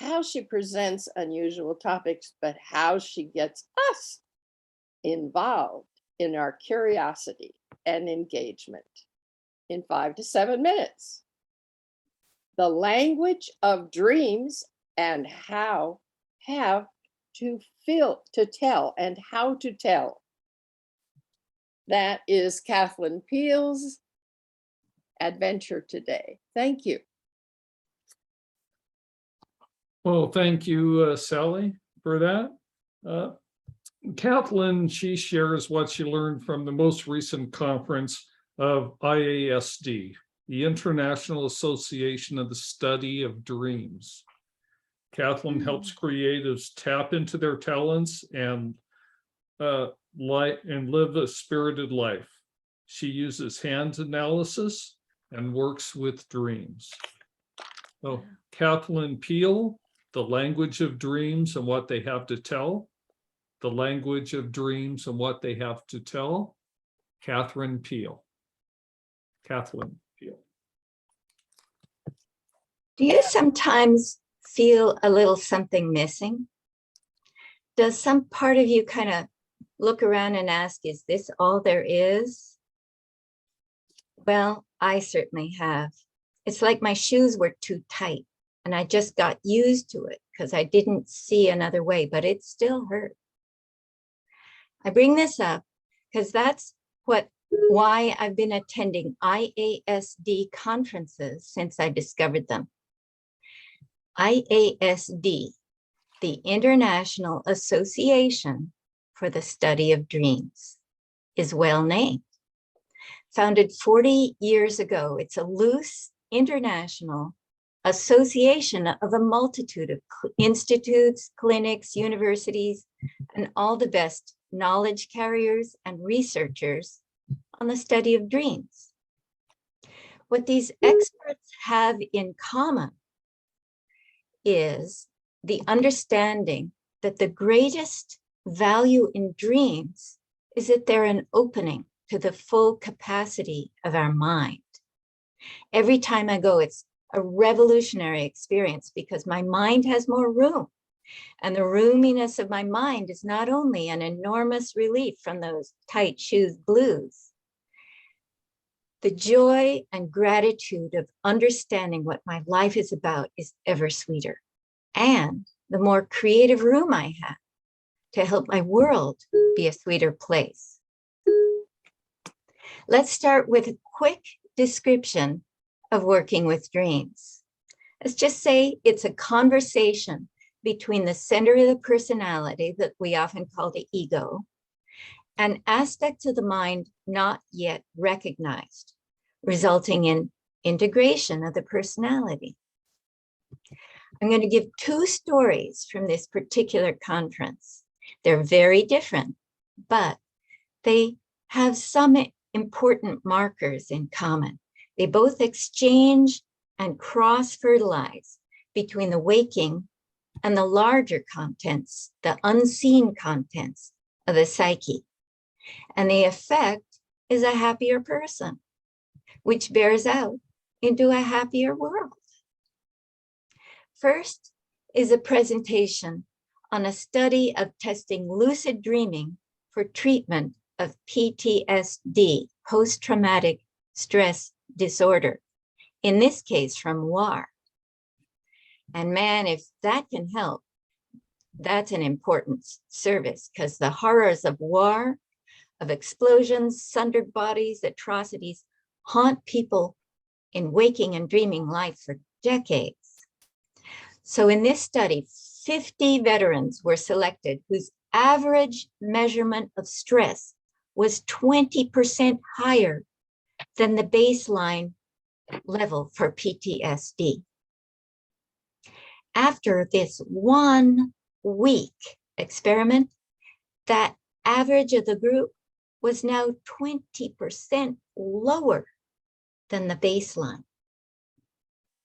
[SPEAKER 11] how she presents unusual topics, but how she gets us involved in our curiosity and engagement in 5 to 7 minutes. The language of dreams and how to tell and how to tell. That is Kathleen Peel's adventure today. Thank you.
[SPEAKER 5] Well, thank you, Sally, for that. Kathleen, she shares what she learned from the most recent conference of IASD, the International Association of the Study of Dreams. Kathleen helps creatives tap into their talents and live a spirited life. She uses hand analysis and works with dreams. So, Kathleen Peel, the language of dreams and what they have to tell. The language of dreams and what they have to tell. Kathleen Peel. Kathleen Peel.
[SPEAKER 12] Do you sometimes feel a little something missing? Does some part of you kind of look around and ask, is this all there is? Well, I certainly have. It's like my shoes were too tight and I just got used to it because I didn't see another way, but it still hurt. I bring this up because that's why I've been attending IASD conferences since I discovered them. IASD the International Association for the Study of Dreams is well named. Founded 40 years ago, it's a loose international association of a multitude of institutes, clinics, universities, and all the best knowledge carriers and researchers on the study of dreams. What these experts have in common is the understanding that the greatest value in dreams is that they're an opening to the full capacity of our mind. Every time I go, it's a revolutionary experience because my mind has more room. And the roominess of my mind is not only an enormous relief from those tight shoes blues, the joy and gratitude of understanding what my life is about is ever sweeter. And the more creative room I have to help my world be a sweeter place. Let's start with a quick description of working with dreams. Let's just say it's a conversation between the center of the personality that we often call the ego and aspects of the mind not yet recognized, resulting in integration of the personality. I'm going to give two stories from this particular conference. They're very different, but they have some important markers in common. They both exchange and cross-fertilize between the waking and the larger contents, the unseen contents of the psyche. And the effect is a happier person, which bears out into a happier world. First is a presentation on a study of testing lucid dreaming for treatment of PTSD, post-traumatic stress disorder, in this case from war. And man, if that can help, that's an important service because the horrors of war, of explosions, sundered bodies, atrocities, haunt people in waking and dreaming life for decades. So in this study, 50 veterans were selected whose average measurement of stress was 20% higher than the baseline level for PTSD. After this 1 week experiment, that average of the group was now 20% lower than the baseline.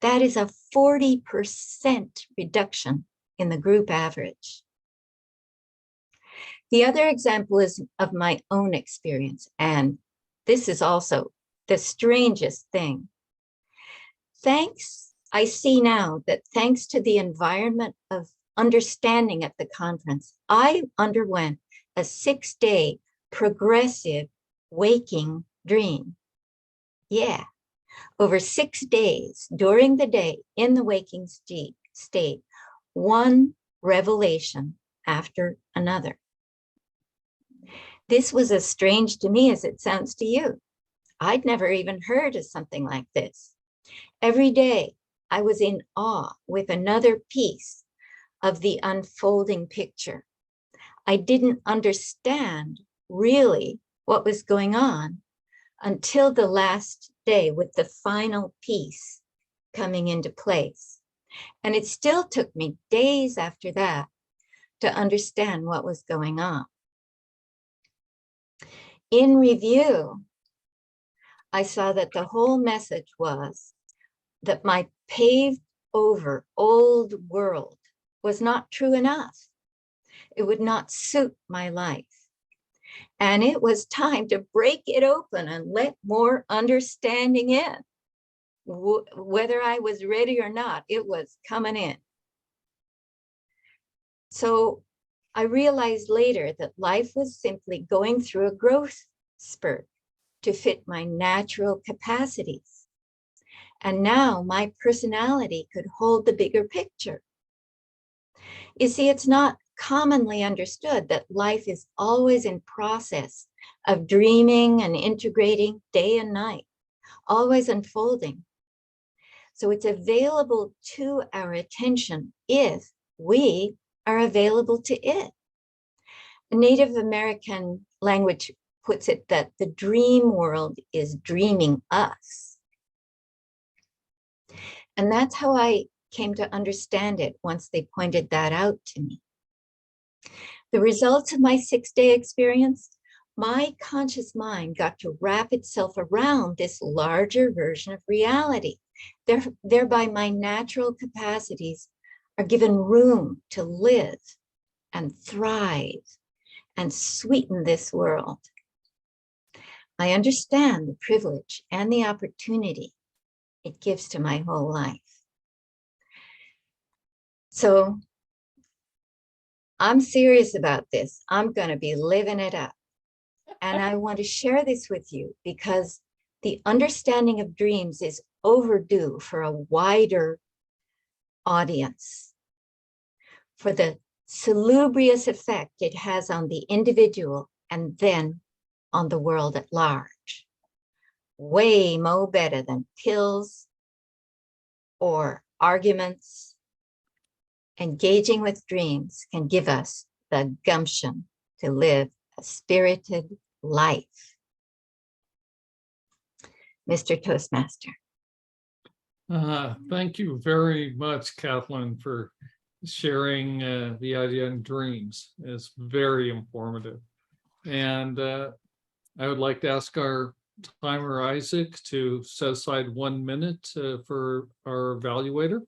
[SPEAKER 12] That is a 40% reduction in the group average. The other example is of my own experience, and this is also the strangest thing. I see now that thanks to the environment of understanding at the conference, I underwent a 6-day progressive waking dream. Yeah, over 6 days during the day in the waking state, one revelation after another. This was as strange to me as it sounds to you. I'd never even heard of something like this. Every day I was in awe with another piece of the unfolding picture. I didn't understand really what was going on until the last day with the final piece coming into place. And it still took me days after that to understand what was going on. In review, I saw that the whole message was that my paved over old world was not true enough. It would not suit my life. And it was time to break it open and let more understanding in. Whether I was ready or not, it was coming in. So I realized later that life was simply going through a growth spurt to fit my natural capacities. And now my personality could hold the bigger picture. You see, it's not commonly understood that life is always in process of dreaming and integrating day and night, always unfolding. So it's available to our attention if we are available to it. A Native American language puts it that the dream world is dreaming us. And that's how I came to understand it once they pointed that out to me. The results of my 6-day experience, my conscious mind got to wrap itself around this larger version of reality. Thereby, my natural capacities are given room to live and thrive and sweeten this world. I understand the privilege and the opportunity it gives to my whole life. So I'm serious about this. I'm going to be living it up. And I want to share this with you because the understanding of dreams is overdue for a wider audience, for the salubrious effect it has on the individual and then on the world at large. Way more better than pills or arguments. Engaging with dreams can give us the gumption to live a spirited life. Mr. Toastmaster.
[SPEAKER 5] Thank you very much, Kathleen, for sharing the idea on dreams. It's very informative. And I would like to ask our timer, Isaac, to set aside 1 minute for our evaluator.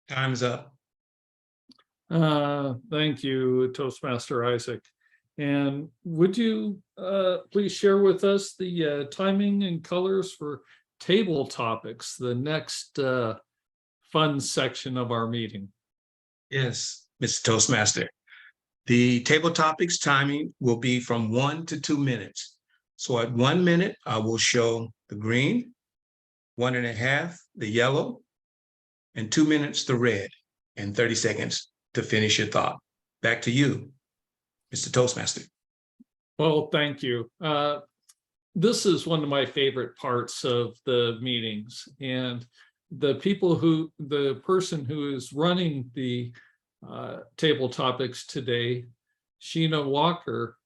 [SPEAKER 8] Time's up.
[SPEAKER 5] Thank you, Toastmaster Isaac. And would you please share with us the timing and colors for table topics, the next fun section of our meeting?
[SPEAKER 8] Yes, Mr. Toastmaster. The table topics timing will be from 1 to 2 minutes. So at 1 minute, I will show the green, 1.5, the yellow, and 2 minutes, the red, and 30 seconds to finish your thought. Back to you, Mr. Toastmaster.
[SPEAKER 5] Well, thank you. This is one of my favorite parts of the meetings, and the person who is running the table topics today, Sheena Walker,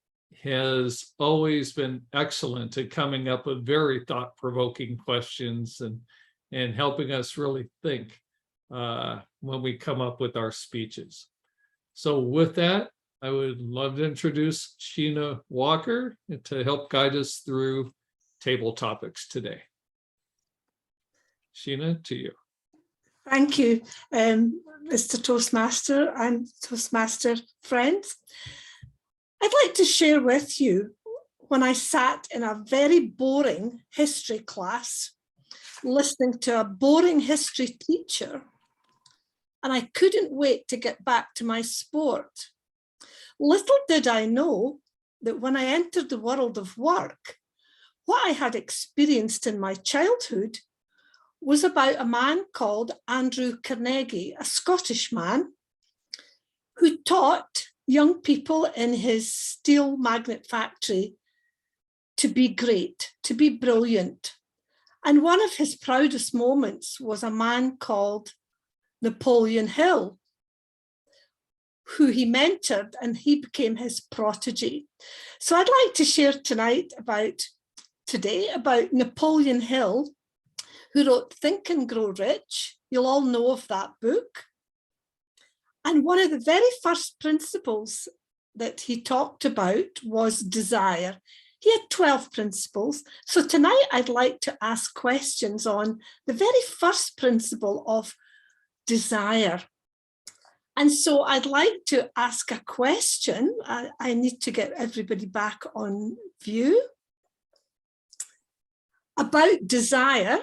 [SPEAKER 5] has always been excellent at coming up with very thought-provoking questions and helping us really think when we come up with our speeches. So with that, I would love to introduce Sheena Walker to help guide us through table topics today. Sheena, to you.
[SPEAKER 13] Thank you, Mr. Toastmaster and Toastmaster friends. I'd like to share with you when I sat in a very boring history class, listening to a boring history teacher, and I couldn't wait to get back to my sport. Little did I know that when I entered the world of work, what I had experienced in my childhood was about a man called Andrew Carnegie, a Scottish man who taught young people in his steel magnet factory to be great, to be brilliant. And one of his proudest moments was a man called Napoleon Hill, who he mentored, and he became his protege. So I'd like to share today about Napoleon Hill, who wrote Think and Grow Rich. You'll all know of that book. And one of the very first principles that he talked about was desire. He had 12 principles. So tonight I'd like to ask questions on the very first principle of desire. And so I'd like to ask a question. I need to get everybody back on view. About desire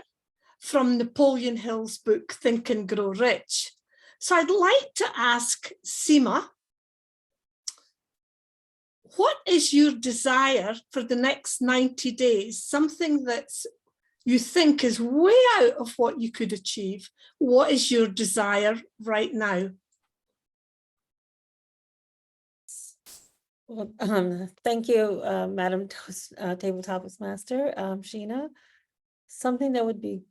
[SPEAKER 13] from Napoleon Hill's book, Think and Grow Rich. So I'd like to ask Seema, what is your desire for the next 90 days? Something that you think is way out of what you could achieve. What is your desire right now?
[SPEAKER 10] Well, thank you, Madam Table Topics Master, Sheena. Something that would be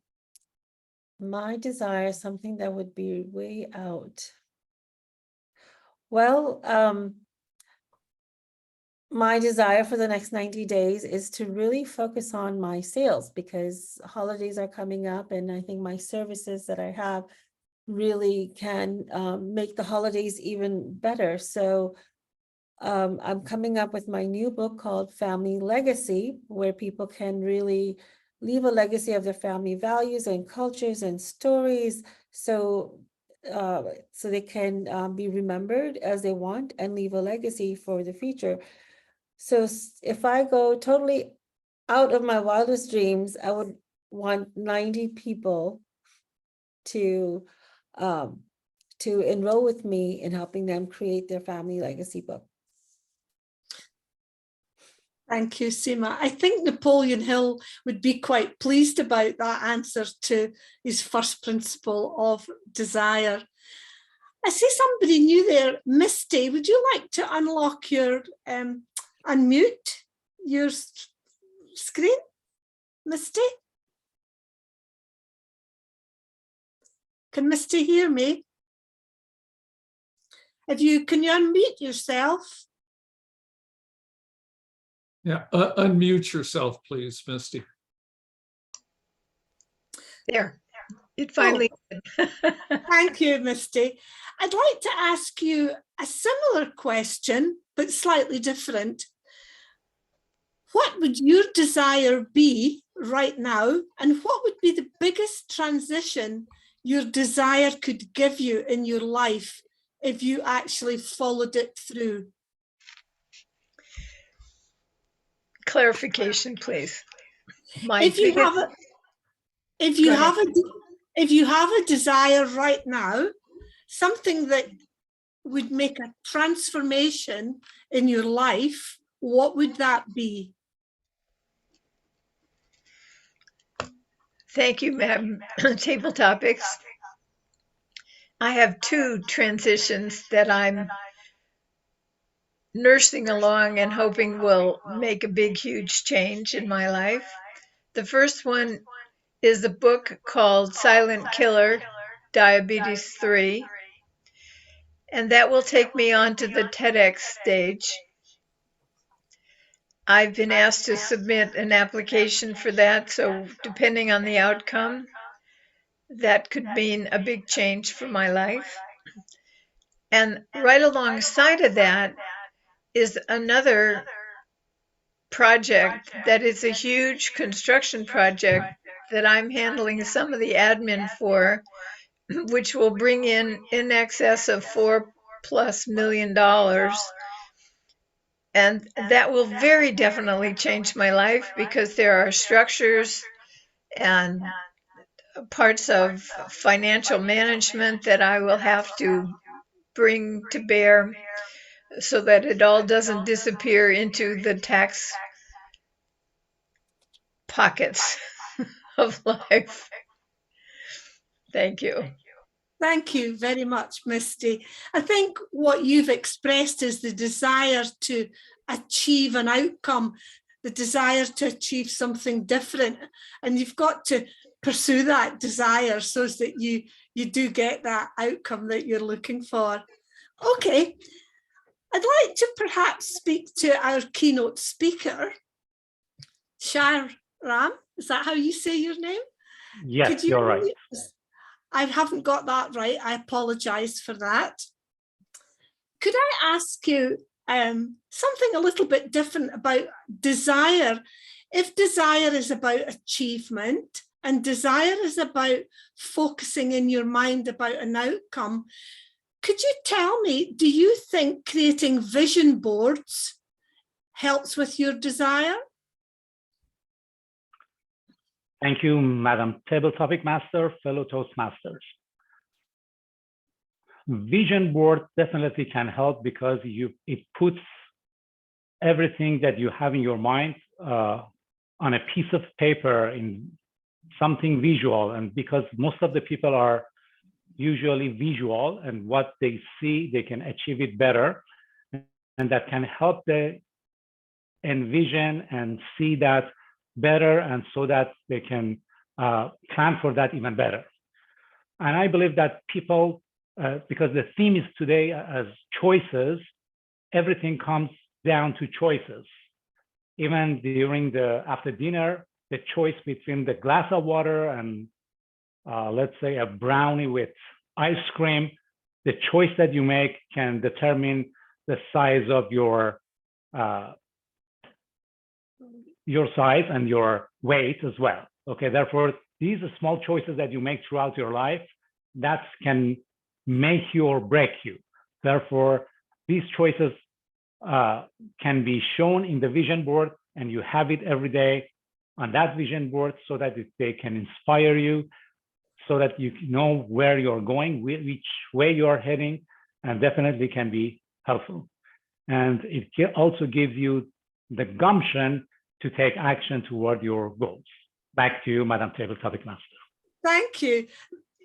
[SPEAKER 10] my desire, something that would be way out. Well, my desire for the next 90 days is to really focus on my sales, because holidays are coming up, and I think my services that I have really can make the holidays even better. So I'm coming up with my new book called Family Legacy, where people can really leave a legacy of their family values and cultures and stories, so they can be remembered as they want and leave a legacy for the future. So if I go totally out of my wildest dreams, I would want 90 people to enroll with me in helping them create their family legacy book.
[SPEAKER 13] Thank you, Seema. I think Napoleon Hill would be quite pleased about that answer to his first principle of desire. I see somebody new there. Misty, would you like to unlock your, unmute your screen? Misty? Can Misty hear me? Can you unmute yourself?
[SPEAKER 5] Yeah, unmute yourself, please, Misty.
[SPEAKER 1] There, it finally.
[SPEAKER 13] Thank you, Misty. I'd like to ask you a similar question, but slightly different. What would your desire be right now? And what would be the biggest transition your desire could give you in your life if you actually followed it through?
[SPEAKER 1] Clarification, please.
[SPEAKER 13] If you have a desire right now, something that would make a transformation in your life, what would that be?
[SPEAKER 1] Thank you, Madam Table Topics. I have two transitions that I'm nursing along and hoping will make a big, huge change in my life. The first one is a book called Silent Killer, Diabetes 3. And that will take me on to the TEDx stage. I've been asked to submit an application for that, so depending on the outcome, that could mean a big change for my life. And right alongside of that is another project that is a huge construction project that I'm handling some of the admin for, which will bring in excess of $4+ million. And that will very definitely change my life, because there are structures and parts of financial management that I will have to bring to bear so that it all doesn't disappear into the tax pockets of life. Thank you.
[SPEAKER 13] Thank you very much, Misty. I think what you've expressed is the desire to achieve an outcome, the desire to achieve something different. And you've got to pursue that desire so that you do get that outcome that you're looking for. Okay, I'd like to perhaps speak to our keynote speaker, Shar Ram. Is that how you say your name?
[SPEAKER 9] Yes, you're right.
[SPEAKER 13] I haven't got that right. I apologize for that. Could I ask you something a little bit different about desire? If desire is about achievement and desire is about focusing in your mind about an outcome, could you tell me, do you think creating vision boards helps with your desire?
[SPEAKER 9] Thank you, Madam Table Topic Master, fellow Toastmasters. Vision board definitely can help because it puts everything that you have in your mind on a piece of paper in something visual. And because most of the people are usually visual, and what they see, they can achieve it better. And that can help them envision and see that better, and so that they can plan for that even better. And I believe that people, because the theme is today as choices, everything comes down to choices. Even during after dinner, the choice between the glass of water and let's say a brownie with ice cream, the choice that you make can determine the size of your size and your weight as well. Okay, therefore, these are small choices that you make throughout your life that can make you or break you. Therefore, these choices can be shown in the vision board, and you have it every day on that vision board so that they can inspire you, so that you know where you're going, which way you're heading, and definitely can be helpful. And it also gives you the gumption to take action toward your goals. Back to you, Madam Table Topic Master.
[SPEAKER 13] Thank you.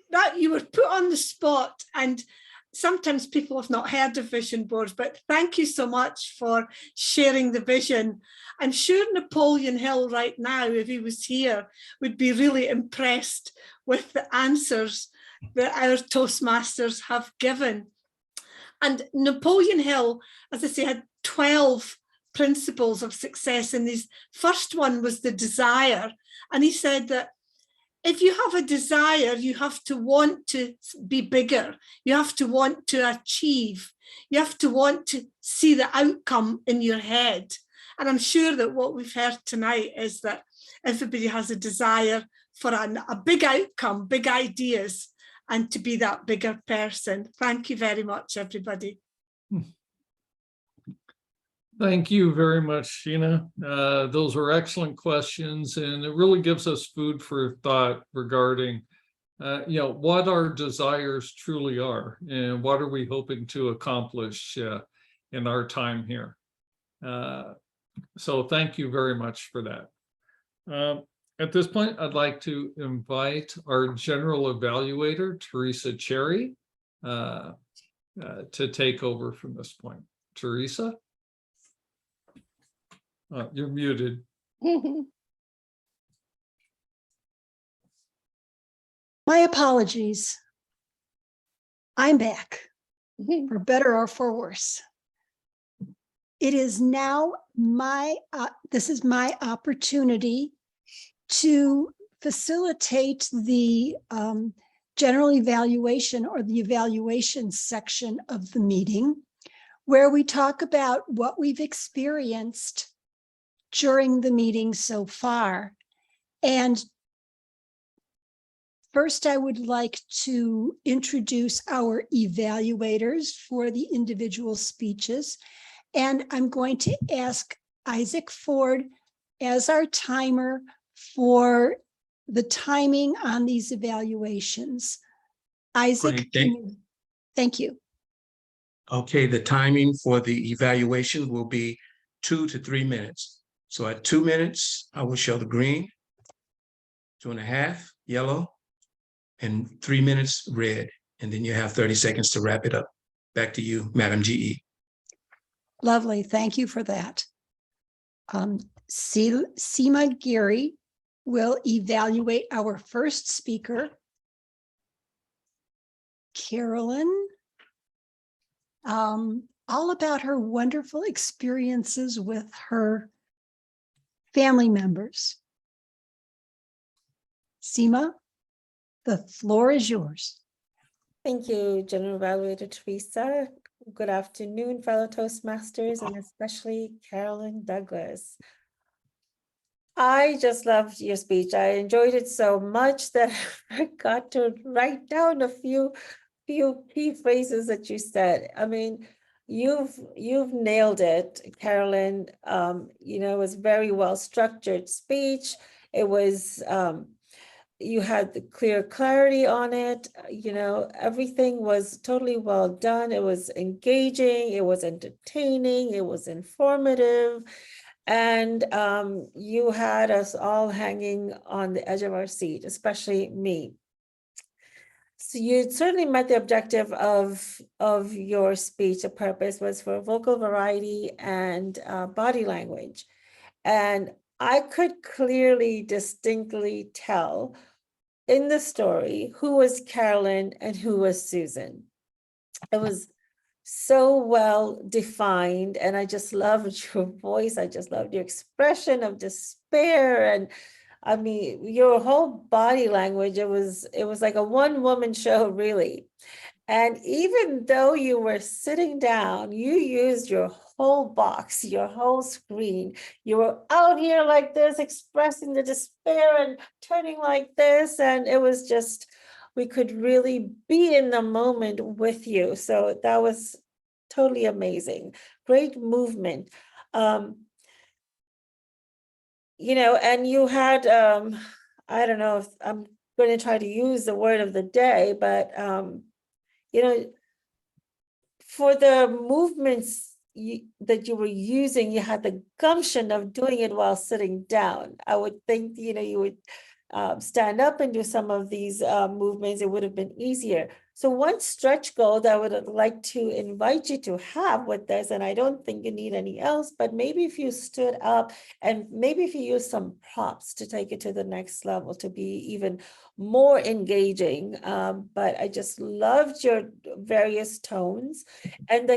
[SPEAKER 13] That you were put on the spot, and sometimes people have not heard of vision boards, but thank you so much for sharing the vision. I'm sure Napoleon Hill right now, if he was here, would be really impressed with the answers that our Toastmasters have given. And Napoleon Hill, as I say, had 12 principles of success, and his first one was the desire. And he said that if you have a desire, you have to want to be bigger. You have to want to achieve. You have to want to see the outcome in your head. And I'm sure that what we've heard tonight is that everybody has a desire for a big outcome, big ideas, and to be that bigger person. Thank you very much, everybody.
[SPEAKER 5] Thank you very much, Sheena. Those were excellent questions, and it really gives us food for thought regarding, what our desires truly are, and what are we hoping to accomplish in our time here. So thank you very much for that. At this point, I'd like to invite our general evaluator, Teresa Cherry, to take over from this point. Teresa? You're muted.
[SPEAKER 6] My apologies. I'm back, for better or for worse. It is now this is my opportunity to facilitate the general evaluation, or the evaluation section of the meeting, where we talk about what we've experienced during the meeting so far. And first, I would like to introduce our evaluators for the individual speeches. And I'm going to ask Isaac Ford as our timer for the timing on these evaluations. Isaac,
[SPEAKER 8] Great,
[SPEAKER 6] thank you.
[SPEAKER 8] Okay, the timing for the evaluation will be 2 to 3 minutes. So at 2 minutes, I will show the green, 2.5 yellow, and 3 minutes red. And then you have 30 seconds to wrap it up. Back to you, Madam GE.
[SPEAKER 6] Lovely, thank you for that. Seema Giri will evaluate our first speaker, Carolyn, all about her wonderful experiences with her family members. Seema, the floor is yours.
[SPEAKER 10] Thank you, General Evaluator Teresa. Good afternoon, fellow Toastmasters, and especially Carolyn Douglas. I just loved your speech. I enjoyed it so much that I forgot to write down a few key phrases that you said. I mean, you've nailed it, Carolyn. You know, it was very well structured speech. It was you had the clear clarity on it. You know, everything was totally well done. It was engaging, it was entertaining, it was informative. And you had us all hanging on the edge of our seat, especially me. So you certainly met the objective of your speech. The purpose was for vocal variety and body language. And I could clearly, distinctly tell in the story who was Carolyn and who was Susan. It was so well defined, and I just loved your voice. I just loved your expression of despair, and I mean your whole body language. It was like a one-woman show, really. And even though you were sitting down, you used your whole box, your whole screen. You were out here like this, expressing the despair and turning like this, and it was just, we could really be in the moment with you. So that was totally amazing. Great movement. You know, and you had, I don't know if I'm going to try to use the word of the day, but, you know, for the movements that you were using, you had the gumption of doing it while sitting down. I would think, you know, you would stand up and do some of these movements. It would have been easier. So one stretch goal that I would like to invite you to have with this, and I don't think you need any else, but maybe if you stood up and maybe if you use some props to take it to the next level, to be even more engaging. But I just loved your various tones, and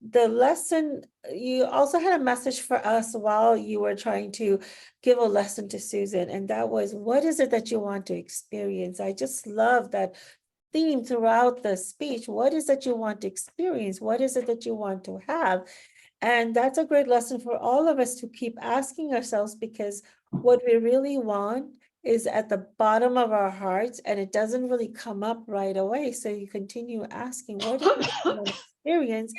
[SPEAKER 10] the lesson, you also had a message for us while you were trying to give a lesson to Susan, and that was, what is it that you want to experience? I just love that theme throughout the speech. What is it you want to experience? What is it that you want to have? And that's a great lesson for all of us to keep asking ourselves, because what we really want is at the bottom of our hearts, and it doesn't really come up right away. So you continue asking, what is it you want to experience?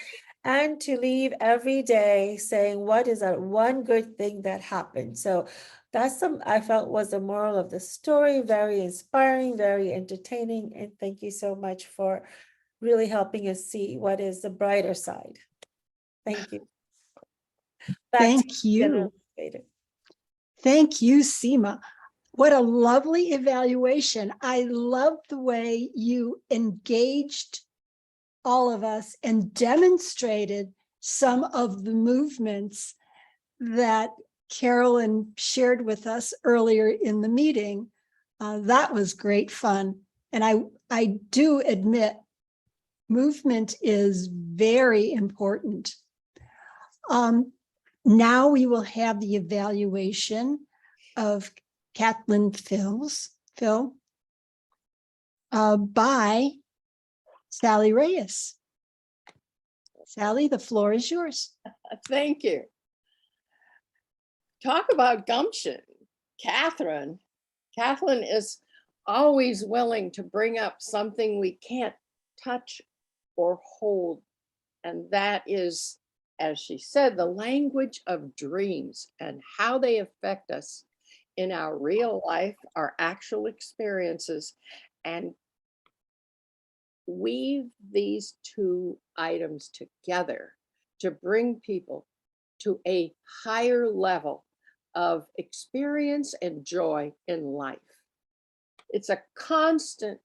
[SPEAKER 10] And to leave every day saying, what is that one good thing that happened? So that's I felt was the moral of the story. Very inspiring, very entertaining. And thank you so much for really helping us see what is the brighter side. Thank you.
[SPEAKER 6] Thank you. Thank you, Seema. What a lovely evaluation. I love the way you engaged all of us and demonstrated some of the movements that Carolyn shared with us earlier in the meeting. That was great fun. And I do admit movement is very important. Now we will have the evaluation of Kathleen Phil by Sally Reyes. Sally, the floor is yours.
[SPEAKER 11] Thank you. Talk about gumption. Kathleen is always willing to bring up something we can't touch or hold. And that is, as she said, the language of dreams and how they affect us in our real life, our actual experiences, and weave these two items together to bring people to a higher level of experience and joy in life. It's a constant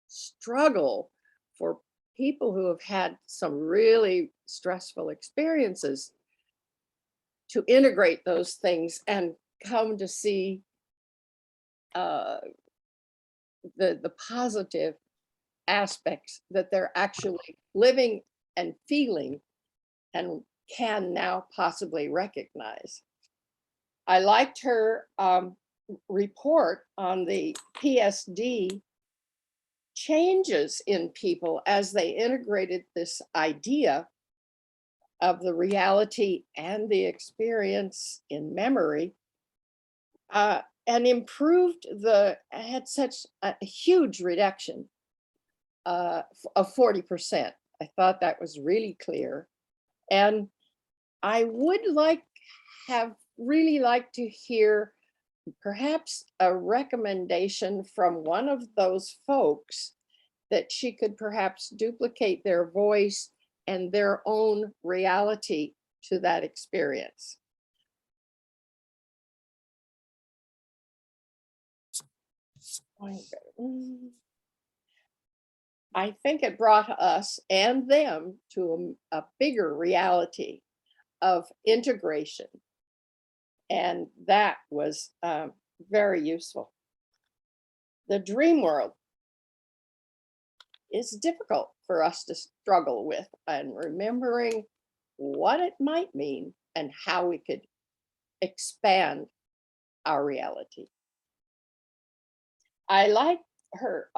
[SPEAKER 11] struggle for people who have had some really stressful experiences to integrate those things and come to see the positive aspects that they're actually living and feeling and can now possibly recognize. I liked her report on the PSD changes in people as they integrated this idea of the reality and the experience in memory, and improved had such a huge reduction of 40%. I thought that was really clear. And I would really like to hear perhaps a recommendation from one of those folks that she could perhaps duplicate their voice and their own reality to that experience. I think it brought us and them to a bigger reality of integration. And that was very useful. The dream world is difficult for us to struggle with, and remembering what it might mean and how we could expand our reality. I like her,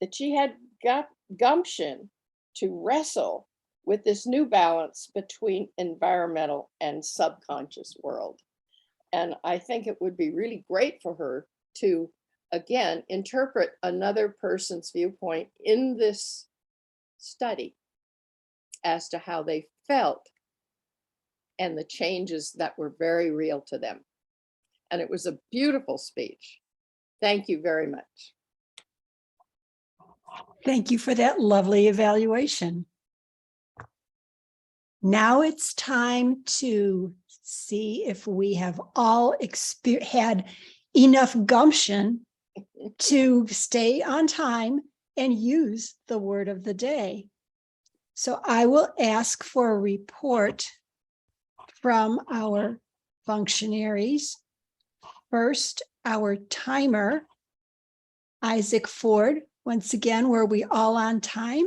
[SPEAKER 11] that she had got gumption to wrestle with this new balance between environmental and subconscious world. And I think it would be really great for her to, again, interpret another person's viewpoint in this study as to how they felt and the changes that were very real to them. And it was a beautiful speech. Thank you very much.
[SPEAKER 6] Thank you for that lovely evaluation. Now it's time to see if we have all had enough gumption to stay on time and use the word of the day. So I will ask for a report from our functionaries. First, our timer, Isaac Ford. Once again, were we all on time?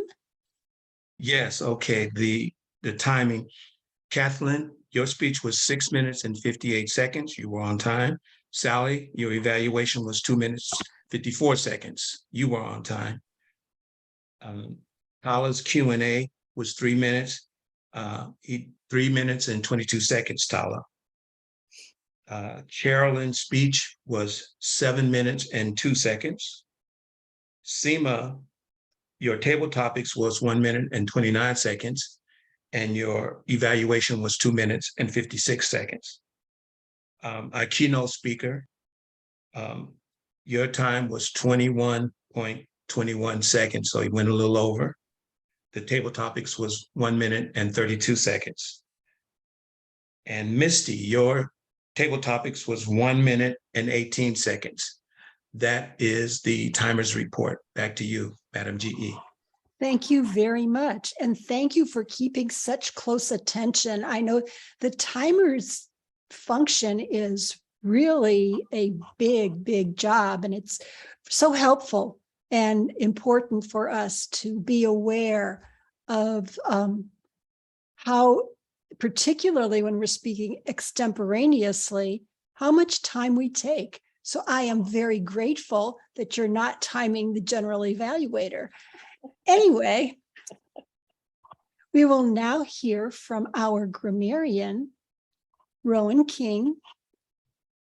[SPEAKER 8] Yes, okay, the timing. Kathleen, your speech was 6 minutes and 58 seconds. You were on time. Sally, your evaluation was 2 minutes, 54 seconds. You were on time. Tala's Q&A was 3 minutes. 3 minutes and 22 seconds, Tala. Carolyn's speech was 7 minutes and 2 seconds. Seema, your table topics was 1 minute and 29 seconds, and your evaluation was 2 minutes and 56 seconds. Our keynote speaker, your time was 21.21 seconds, so you went a little over. The table topics was 1 minute and 32 seconds. And Misty, your table topics was 1 minute and 18 seconds. That is the timer's report. Back to you, Madam GE.
[SPEAKER 6] Thank you very much. And thank you for keeping such close attention. I know the timer's function is really a big, big job, and it's so helpful and important for us to be aware of how, particularly when we're speaking extemporaneously, how much time we take. So I am very grateful that you're not timing the general evaluator. Anyway, we will now hear from our grammarian, Rowan King.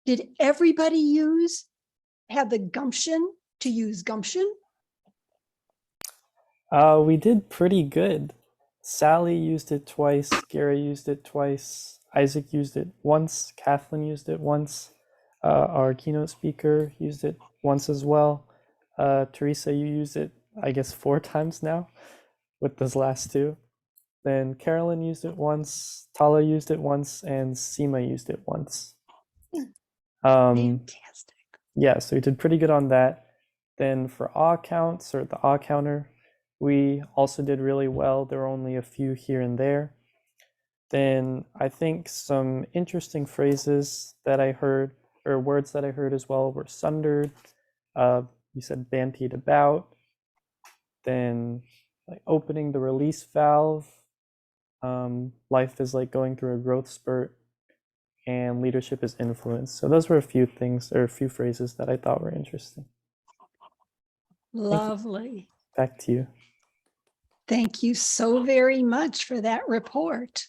[SPEAKER 6] Did everybody have the gumption to use gumption?
[SPEAKER 7] We did pretty good. Sally used it twice, Gary used it twice, Isaac used it once, Kathleen used it once, our keynote speaker used it once as well. Teresa, you used it, I guess, 4 times now with those last 2. Then Carolyn used it once, Tala used it once, and Seema used it once.
[SPEAKER 6] Fantastic.
[SPEAKER 7] Yeah, so we did pretty good on that. Then for AW counts, or the AW counter, we also did really well. There were only a few here and there. Then I think some interesting phrases that I heard, or words that I heard as well, were sundered. You said bandied about. Then like opening the release valve. Life is like going through a growth spurt. and leadership is influence. So those were a few things, or a few phrases that I thought were interesting.
[SPEAKER 6] Lovely.
[SPEAKER 7] Back to you.
[SPEAKER 6] Thank you so very much for that report.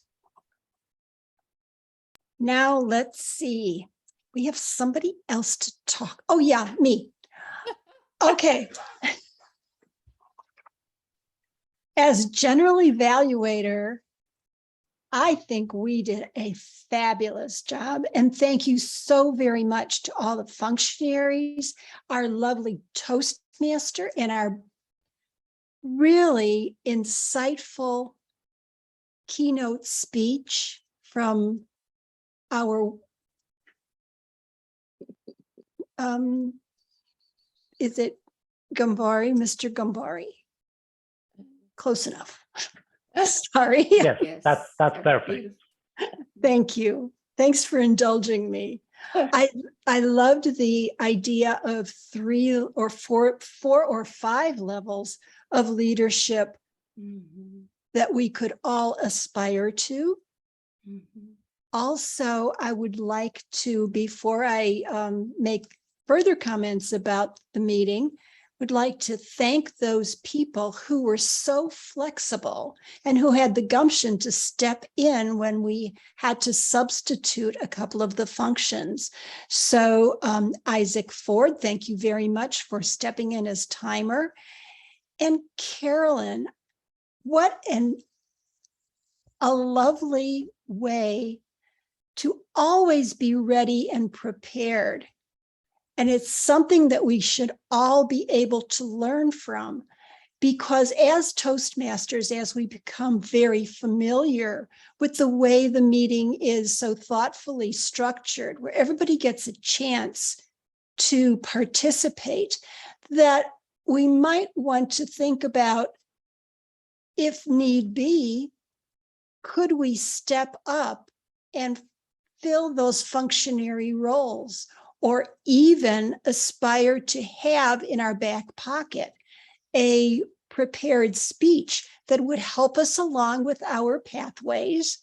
[SPEAKER 6] Now let's see. We have somebody else to talk. Oh yeah, me. Okay. As general evaluator, I think we did a fabulous job. And thank you so very much to all the functionaries, our lovely Toastmaster, and our really insightful keynote speech from our is it Gambari, Mr. Gambari? Close enough. Sorry.
[SPEAKER 9] Yes, that's perfect.
[SPEAKER 6] Thank you. Thanks for indulging me. I loved the idea of 3 or 4 or 5 levels of leadership that we could all aspire to. Also, I would like to, before I make further comments about the meeting, would like to thank those people who were so flexible and who had the gumption to step in when we had to substitute a couple of the functions. So Isaac Ford, thank you very much for stepping in as timer. And Carolyn, what a lovely way to always be ready and prepared. And it's something that we should all be able to learn from, because as Toastmasters, as we become very familiar with the way the meeting is so thoughtfully structured, where everybody gets a chance to participate, that we might want to think about, if need be, could we step up and fill those functionary roles, or even aspire to have in our back pocket a prepared speech that would help us along with our pathways,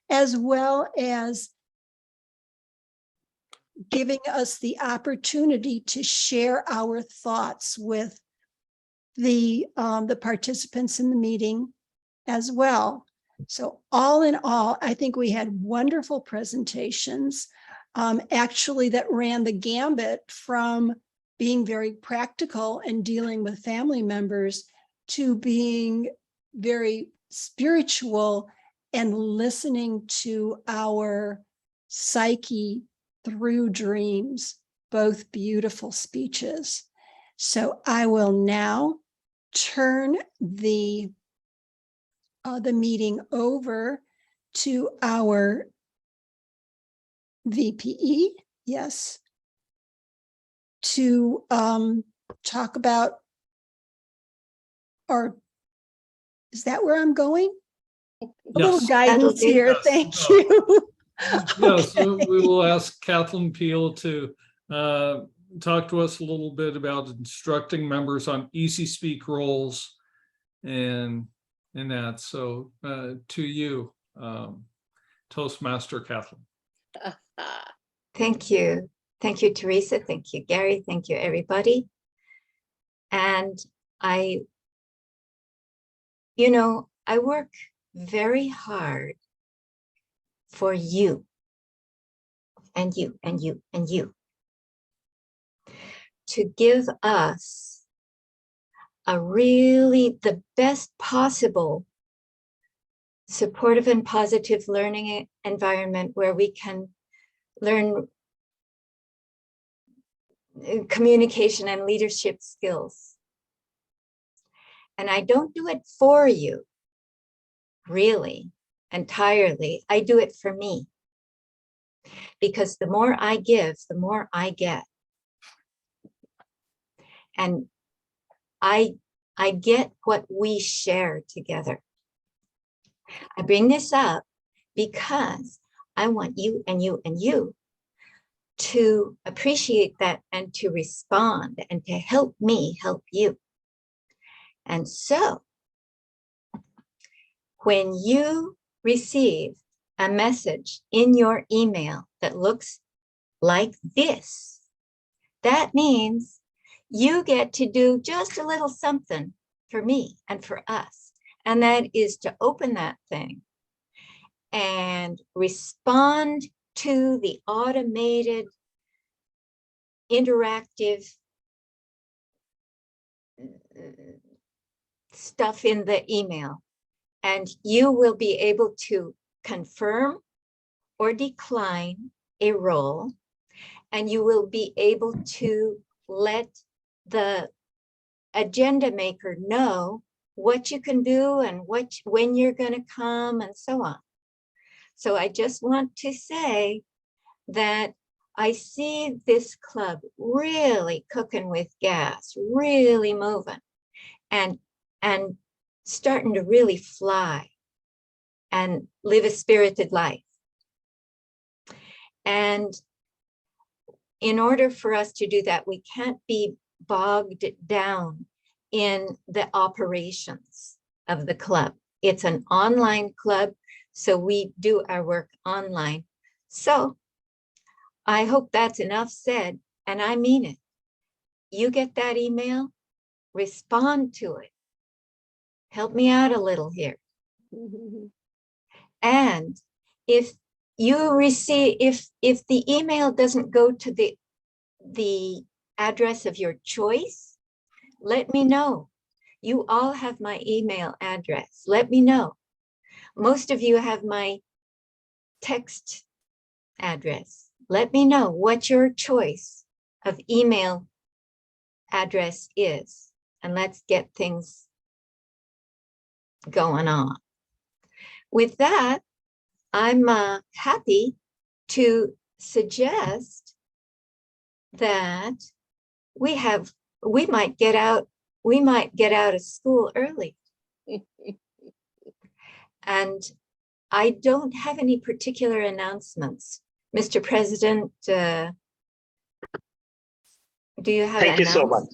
[SPEAKER 6] as well as giving us the opportunity to share our thoughts with the participants in the meeting as well. So all in all, I think we had wonderful presentations, actually that ran the gambit from being very practical and dealing with family members to being very spiritual and listening to our psyche through dreams, both beautiful speeches. So I will now turn the meeting over to our VPE, yes, to talk about, or is that where I'm going? A little guidance here,
[SPEAKER 5] Yes.
[SPEAKER 6] thank you.
[SPEAKER 5] Yes, we will ask Kathleen Peel to talk to us a little bit about instructing members on easy speak roles and that. So to you, Toastmaster Kathleen.
[SPEAKER 12] Thank you. Thank you, Teresa. Thank you, Gary. Thank you, everybody. And I work very hard for you and you and you and you to give us the best possible supportive and positive learning environment where we can learn communication and leadership skills. And I don't do it for you, really, entirely. I do it for me. Because the more I give, the more I get. And I get what we share together. I bring this up because I want you and you and you to appreciate that and to respond and to help me help you. And so when you receive a message in your email that looks like this, that means you get to do just a little something for me and for us. And that is to open that thing and respond to the automated interactive stuff in the email. And you will be able to confirm or decline a role. And you will be able to let the agenda maker know what you can do and when you're going to come and so on. So I just want to say that I see this club really cooking with gas, really moving and starting to really fly and live a spirited life. And in order for us to do that, we can't be bogged down in the operations of the club. It's an online club, so we do our work online. So I hope that's enough said, and I mean it. You get that email, respond to it. Help me out a little here. And if you receive, if the email doesn't go to the address of your choice, let me know. You all have my email address. Let me know. Most of you have my text address. Let me know what your choice of email address is, and let's get things going on. With that, I'm happy to suggest that we might get out of school early. And I don't have any particular announcements. Mr. President, do you have
[SPEAKER 4] Thank you so much.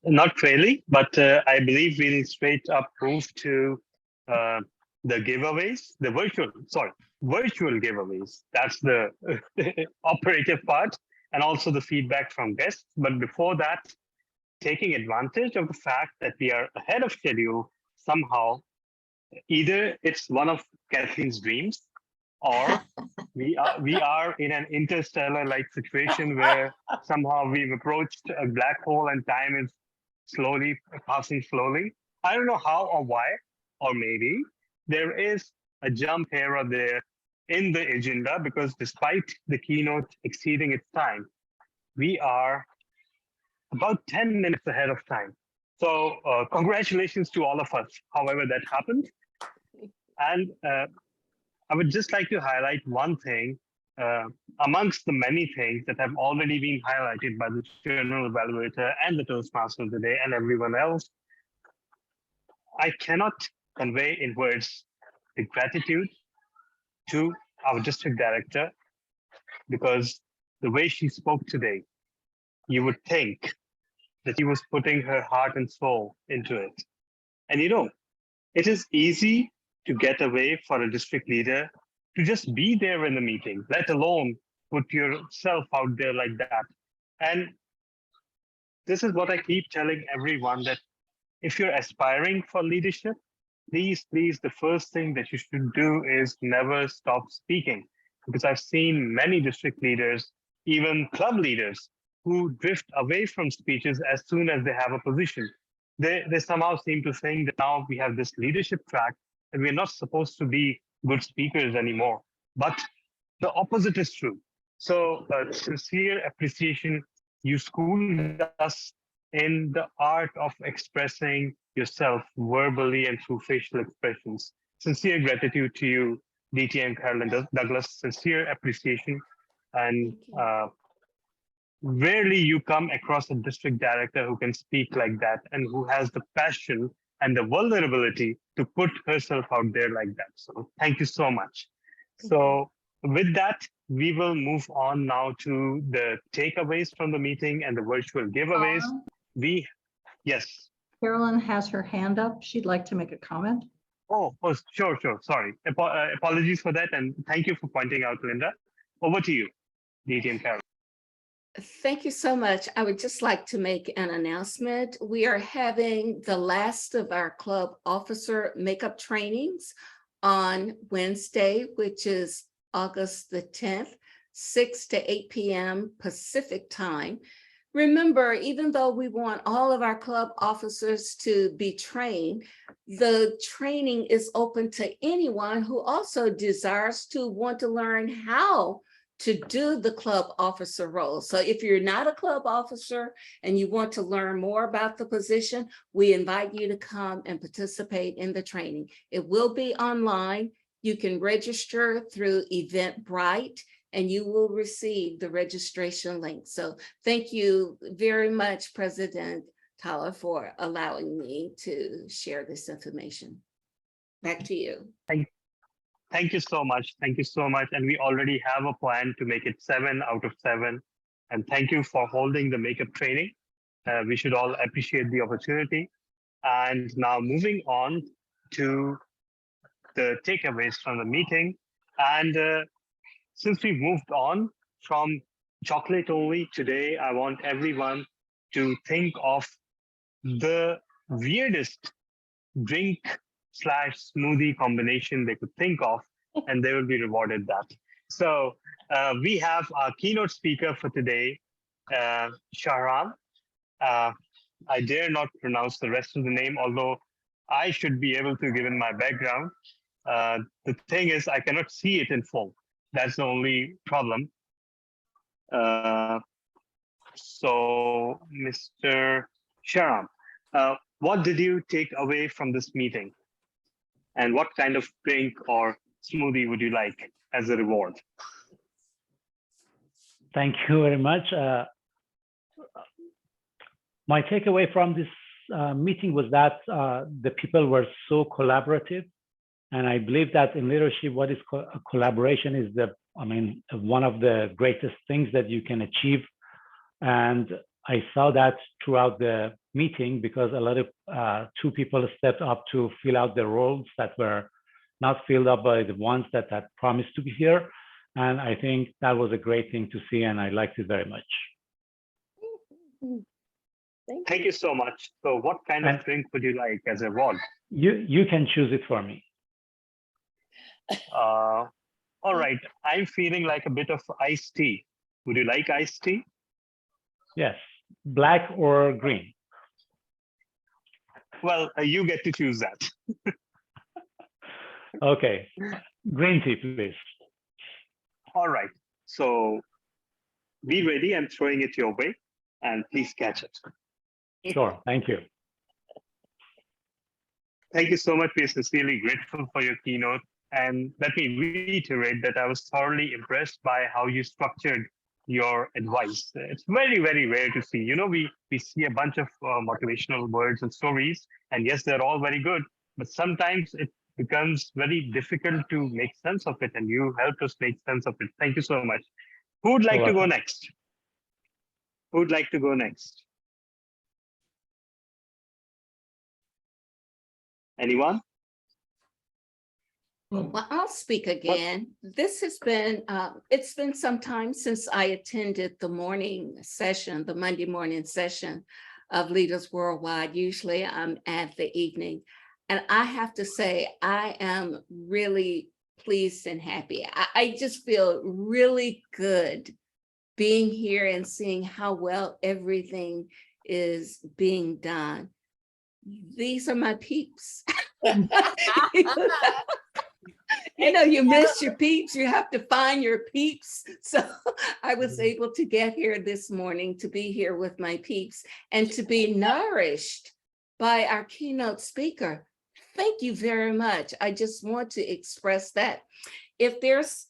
[SPEAKER 4] Not really, but I believe we'll straight up move to the giveaways, the virtual giveaways. That's the operative part, and also the feedback from guests. But before that, taking advantage of the fact that we are ahead of schedule somehow, either it's one of Kathleen's dreams, or we are in an interstellar-like situation where somehow we've approached a black hole and time is passing slowly. I don't know how or why, or maybe there is a jump here or there in the agenda, because despite the keynote exceeding its time, we are about 10 minutes ahead of time. So congratulations to all of us, however that happened. And I would just like to highlight one thing amongst the many things that have already been highlighted by the General Evaluator and the Toastmaster today and everyone else. I cannot convey in words the gratitude to our district director, because the way she spoke today, you would think that she was putting her heart and soul into it. And you know, it is easy to get away for a district leader to just be there in the meeting, let alone put yourself out there like that. And this is what I keep telling everyone, that if you're aspiring for leadership, please, the first thing that you should do is never stop speaking. Because I've seen many district leaders, even club leaders, who drift away from speeches as soon as they have a position. They somehow seem to think that now we have this leadership track and we're not supposed to be good speakers anymore. But the opposite is true. So sincere appreciation. You schooled us in the art of expressing yourself verbally and through facial expressions. Sincere gratitude to you, DT and Carolyn Douglas. Sincere appreciation. And rarely you come across a district director who can speak like that and who has the passion and the vulnerability to put herself out there like that. So thank you so much. So with that, we will move on now to the takeaways from the meeting and the virtual giveaways.
[SPEAKER 14] Carolyn has her hand up. She'd like to make a comment.
[SPEAKER 4] Sure. Sorry. Apologies for that. And thank you for pointing out, Linda. Over to you, DT and Carol.
[SPEAKER 3] Thank you so much. I would just like to make an announcement. We are having the last of our club officer makeup trainings on Wednesday, which is August the 10th, 6 to 8 p.m. Pacific time. Remember, even though we want all of our club officers to be trained, the training is open to anyone who also desires to want to learn how to do the club officer role. So if you're not a club officer and you want to learn more about the position, we invite you to come and participate in the training. It will be online. You can register through Eventbrite and you will receive the registration link. So thank you very much, President Tala, for allowing me to share this information. Back to you.
[SPEAKER 4] Thank you so much. Thank you so much. And we already have a plan to make it 7 out of 7. And thank you for holding the makeup training. We should all appreciate the opportunity. And now moving on to the takeaways from the meeting. And since we moved on from chocolate only today, I want everyone to think of the weirdest drink/smoothie combination they could think of, and they will be rewarded that. So we have our keynote speaker for today, Shahram. I dare not pronounce the rest of the name, although I should be able to given my background. The thing is, I cannot see it in full. That's the only problem. So, Mr. Shahram, what did you take away from this meeting? And what kind of drink or smoothie would you like as a reward?
[SPEAKER 9] Thank you very much. My takeaway from this meeting was that the people were so collaborative. And I believe that in leadership, what is collaboration is one of the greatest things that you can achieve. And I saw that throughout the meeting because a lot of 2 people stepped up to fill out the roles that were not filled up by the ones that had promised to be here. And I think that was a great thing to see, and I liked it very much.
[SPEAKER 4] Thank you so much. So what kind of drink would you like as a reward?
[SPEAKER 9] You can choose it for me.
[SPEAKER 4] All right. I'm feeling like a bit of iced tea. Would you like iced tea?
[SPEAKER 9] Yes. Black or green?
[SPEAKER 4] Well, you get to choose that.
[SPEAKER 9] Okay. Green tea, please.
[SPEAKER 4] All right. So be ready. I'm throwing it your way, and please catch it.
[SPEAKER 9] Sure. Thank you.
[SPEAKER 4] Thank you so much. We're sincerely grateful for your keynote. And let me reiterate that I was thoroughly impressed by how you structured your advice. It's very, very rare to see. You know, we see a bunch of motivational words and stories, and yes, they're all very good, but sometimes it becomes very difficult to make sense of it, and you helped us make sense of it. Thank you so much. Who would like to go next? Who would like to go next? Anyone?
[SPEAKER 3] Well, I'll speak again. This has been, it's been some time since I attended the morning session, the Monday morning session of Leaders Worldwide. Usually I'm at the evening. And I have to say, I am really pleased and happy. I just feel really good being here and seeing how well everything is being done. These are my peeps. You know, you miss your peeps, you have to find your peeps. So I was able to get here this morning to be here with my peeps and to be nourished by our keynote speaker. Thank you very much. I just want to express that. If there's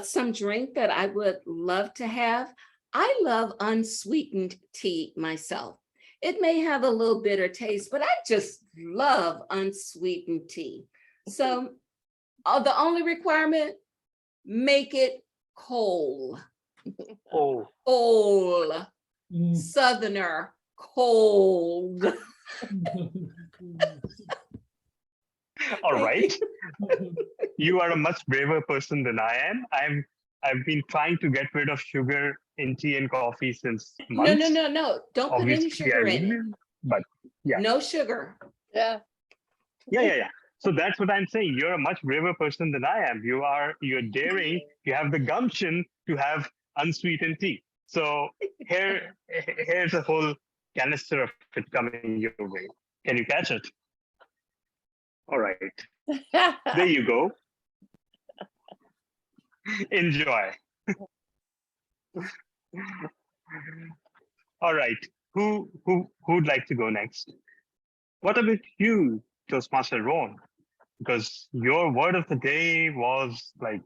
[SPEAKER 3] some drink that I would love to have, I love unsweetened tea myself. It may have a little bitter taste, but I just love unsweetened tea. So the only requirement, make it cold. Cold. Southerner, cold.
[SPEAKER 4] All
[SPEAKER 3] Thank
[SPEAKER 4] right.
[SPEAKER 3] you.
[SPEAKER 4] You are a much braver person than I am. I've been trying to get rid of sugar in tea and coffee since
[SPEAKER 3] No,
[SPEAKER 4] months.
[SPEAKER 3] no. Don't put any
[SPEAKER 4] Obviously,
[SPEAKER 3] sugar
[SPEAKER 4] I
[SPEAKER 3] in it.
[SPEAKER 4] will, but yeah.
[SPEAKER 3] No sugar.
[SPEAKER 11] Yeah.
[SPEAKER 4] Yeah. So that's what I'm saying. You're a much braver person than I am. You're daring. You have the gumption to have unsweetened tea. So here's a whole canister of it coming your way. Can you catch it? All right. There you go. Enjoy. All right. Who'd like to go next? What about you, Toastmaster Ron? Because your word of the day was like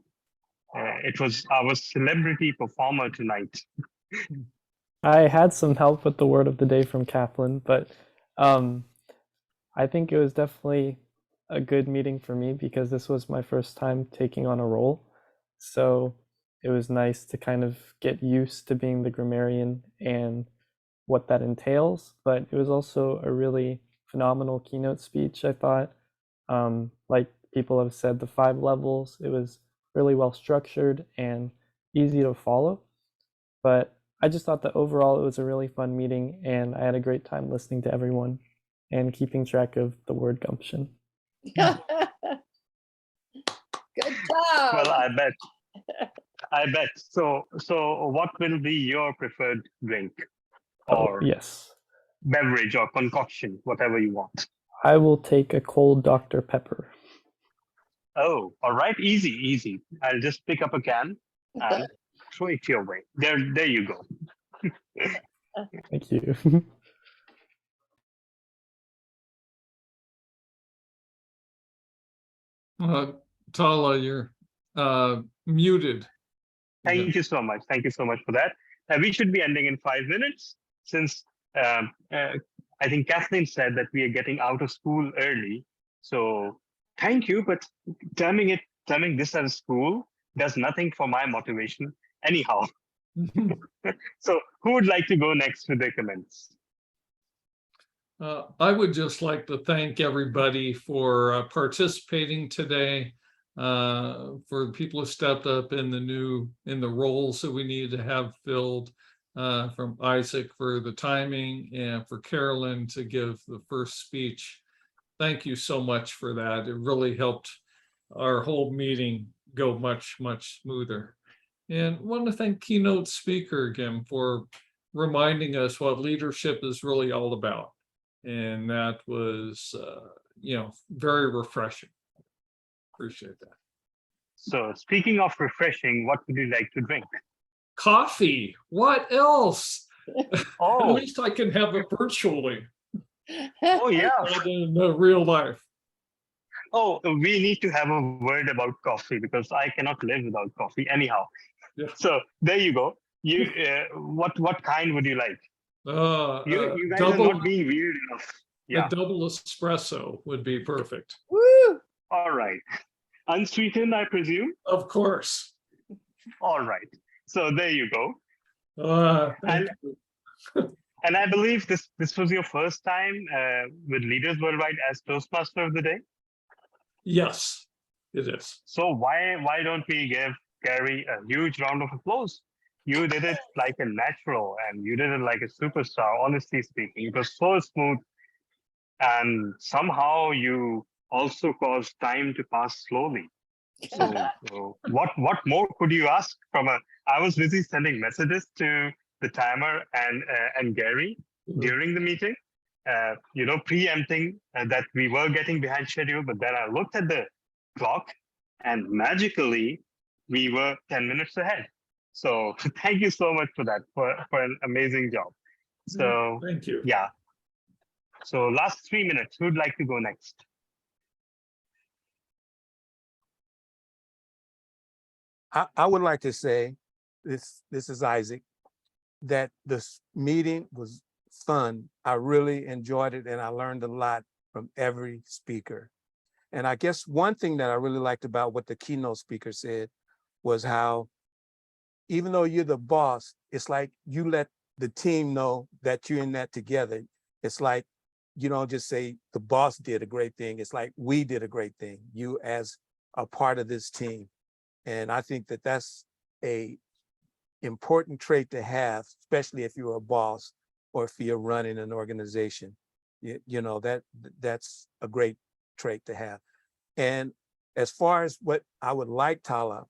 [SPEAKER 4] it was our celebrity performer tonight.
[SPEAKER 7] I had some help with the word of the day from Kaplan, but I think it was definitely a good meeting for me because this was my first time taking on a role. So it was nice to kind of get used to being the grammarian and what that entails. But it was also a really phenomenal keynote speech, I thought. Like people have said, the 5 levels, it was really well structured and easy to follow. But I just thought that overall it was a really fun meeting and I had a great time listening to everyone and keeping track of the word gumption.
[SPEAKER 11] Good job.
[SPEAKER 4] Well, I bet. So what will be your preferred drink or
[SPEAKER 7] Yes,
[SPEAKER 4] beverage or concoction, whatever you want?
[SPEAKER 7] I will take a cold Dr. Pepper.
[SPEAKER 4] Oh, all right. Easy. I'll just pick up a can and throw it your way. There you go.
[SPEAKER 7] Thank you.
[SPEAKER 5] Tala, you're muted.
[SPEAKER 4] Thank you so much. Thank you so much for that. We should be ending in 5 minutes since I think Kathleen said that we are getting out of school early. So thank you, but terming this as school does nothing for my motivation anyhow. So who would like to go next with their comments?
[SPEAKER 5] I would just like to thank everybody for participating today, for people who stepped up in the roles that we needed to have filled, from Isaac for the timing and for Carolyn to give the first speech. Thank you so much for that. It really helped our whole meeting go much, much smoother. And want to thank keynote speaker again for reminding us what leadership is really all about. And that was, very refreshing. Appreciate that.
[SPEAKER 4] So speaking of refreshing, what would you like to drink?
[SPEAKER 5] Coffee. What else?
[SPEAKER 4] Oh.
[SPEAKER 5] At least I can have it virtually.
[SPEAKER 4] Oh yeah.
[SPEAKER 5] Not in real life.
[SPEAKER 4] Oh, we need to have a word about coffee because I cannot live without coffee anyhow.
[SPEAKER 5] Yeah.
[SPEAKER 4] So there you go. You what kind would you like? You guys are not being weird enough. Yeah.
[SPEAKER 5] A double espresso would be perfect.
[SPEAKER 4] Woo! All right. Unsweetened, I presume?
[SPEAKER 5] Of course.
[SPEAKER 4] All right. So there you go.
[SPEAKER 5] Thank you.
[SPEAKER 4] And I believe this was your first time with Leaders Worldwide as Toastmaster of the Day?
[SPEAKER 5] Yes, it is.
[SPEAKER 4] So why don't we give Gary a huge round of applause? You did it like a natural and you did it like a superstar, honestly speaking. It was so smooth. And somehow you also caused time to pass slowly. So what more could you ask from I was busy sending messages to the timer and Gary during the meeting, preempting that we were getting behind schedule, but then I looked at the clock and magically we were 10 minutes ahead. So thank you so much for that, for an amazing job. So
[SPEAKER 5] thank you.
[SPEAKER 4] Yeah. So last 3 minutes, who'd like to go next?
[SPEAKER 2] I would like to say, this is Isaac, that this meeting was fun. I really enjoyed it and I learned a lot from every speaker. And I guess one thing that I really liked about what the keynote speaker said was how, even though you're the boss, it's like you let the team know that you're in that together. It's like you don't just say the boss did a great thing. It's like we did a great thing, you as a part of this team. And I think that that's a important trait to have, especially if you're a boss or if you're running an organization. You know, that's a great trait to have. And as far as what I would like, Tala,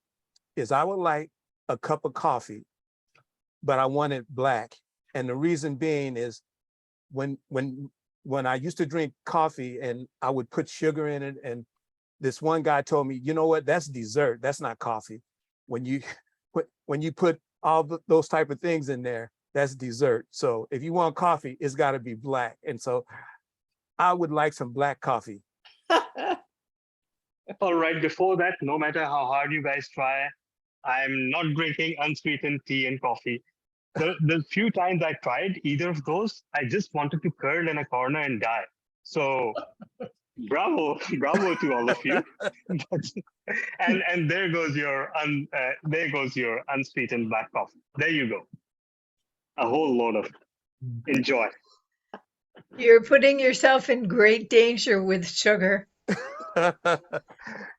[SPEAKER 2] is I would like a cup of coffee, but I want it black. And the reason being is when I used to drink coffee and I would put sugar in it, and this one guy told me, you know what, that's dessert, that's not coffee. When you put all those type of things in there, that's dessert. So if you want coffee, it's got to be black. And so I would like some black coffee.
[SPEAKER 4] All right, before that, no matter how hard you guys try, I'm not drinking unsweetened tea and coffee. The few times I tried either of those, I just wanted to curl in a corner and die. So bravo to all of you. and there goes your unsweetened black coffee. There you go. A whole load of enjoy.
[SPEAKER 1] You're putting yourself in great danger with sugar.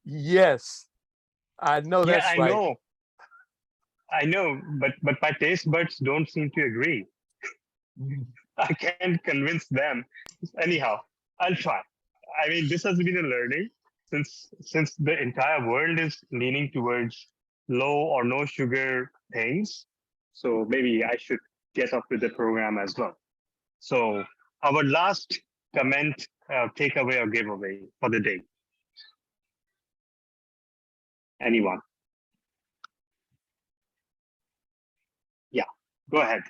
[SPEAKER 2] Yes, I know that's
[SPEAKER 4] I
[SPEAKER 2] right.
[SPEAKER 4] I know, but my taste buds don't seem to agree. I can't convince them. Anyhow, I'll try. I mean, this has been a learning since the entire world is leaning towards low or no sugar things. So maybe I should get up with the program as well. So our last comment, takeaway or giveaway for the day. Anyone? Yeah, go ahead.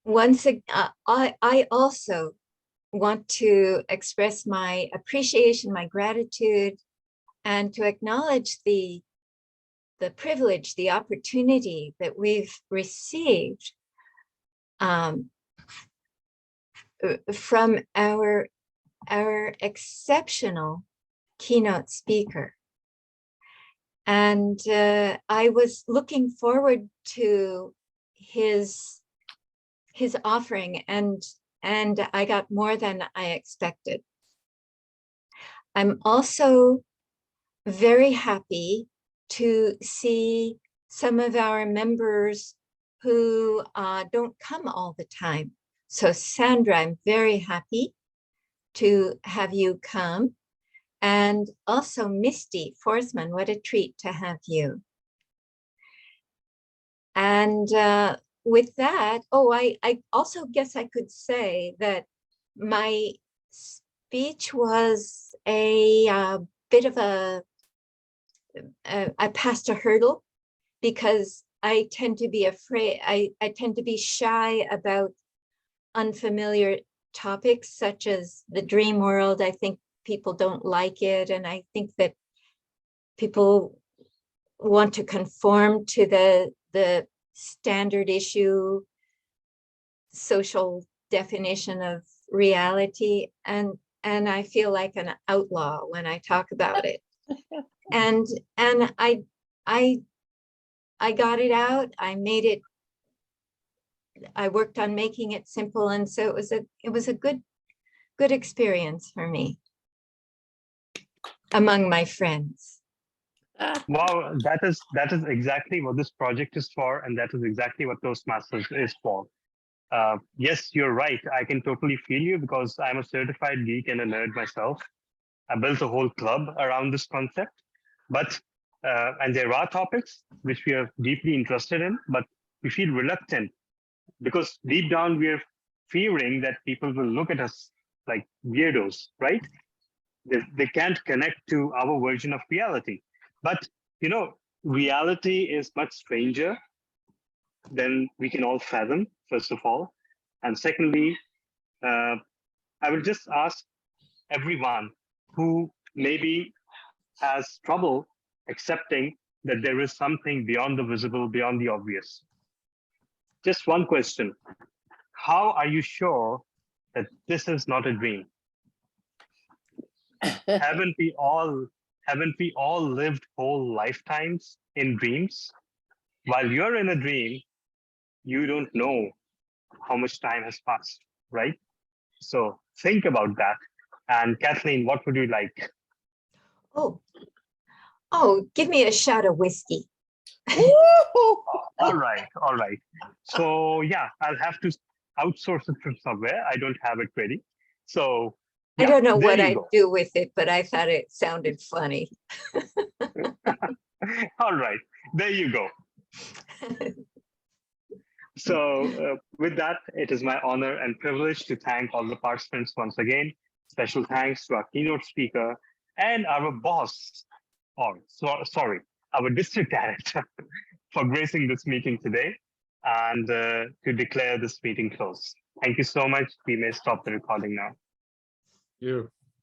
[SPEAKER 12] Once again, I also want to express my appreciation, my gratitude, and to acknowledge the privilege, the opportunity that we've received from our exceptional keynote speaker. And I was looking forward to his offering, and I got more than I expected. I'm also very happy to see some of our members who don't come all the time. So Sandra, I'm very happy to have you come. And also Misty Forsman, what a treat to have you. And with that, I also guess I could say that my speech was a bit of I passed a hurdle because I tend to be afraid, I tend to be shy about unfamiliar topics such as the dream world. I think people don't like it. And I think that people want to conform to the standard issue, social definition of reality. And I feel like an outlaw when I talk about it. And I got it out. I made it, I worked on making it simple. And so it was a good experience for me among my friends.
[SPEAKER 4] Wow, that is exactly what this project is for, and that is exactly what Toastmasters is for. Yes, you're right. I can totally feel you because I'm a certified geek and a nerd myself. I built a whole club around this concept, but and there are topics which we are deeply interested in, but we feel reluctant because deep down we're fearing that people will look at us like weirdos, right? They can't connect to our version of reality. But, you know, reality is much stranger than we can all fathom, first of all. And secondly, I will just ask everyone who maybe has trouble accepting that there is something beyond the visible, beyond the obvious. Just one question. How are you sure that this is not a dream? Haven't we all lived whole lifetimes in dreams? While you're in a dream, you don't know how much time has passed, right? So think about that. And Kathleen, what would you like?
[SPEAKER 12] Oh, give me a shot of whiskey.
[SPEAKER 4] All right, all right. So yeah, I'll have to outsource it from somewhere. I don't have it ready. So
[SPEAKER 12] I
[SPEAKER 4] yeah,
[SPEAKER 12] don't know
[SPEAKER 4] there
[SPEAKER 12] what
[SPEAKER 4] you
[SPEAKER 12] I'd
[SPEAKER 4] go.
[SPEAKER 12] do with it, but I thought it sounded funny.
[SPEAKER 4] All right, there you go. So with that, it is my honor and privilege to thank all the participants once again. Special thanks to our keynote speaker and our boss, or sorry, our district director for gracing this meeting today and to declare this meeting closed. Thank you so much. We may stop the recording now.
[SPEAKER 5] You.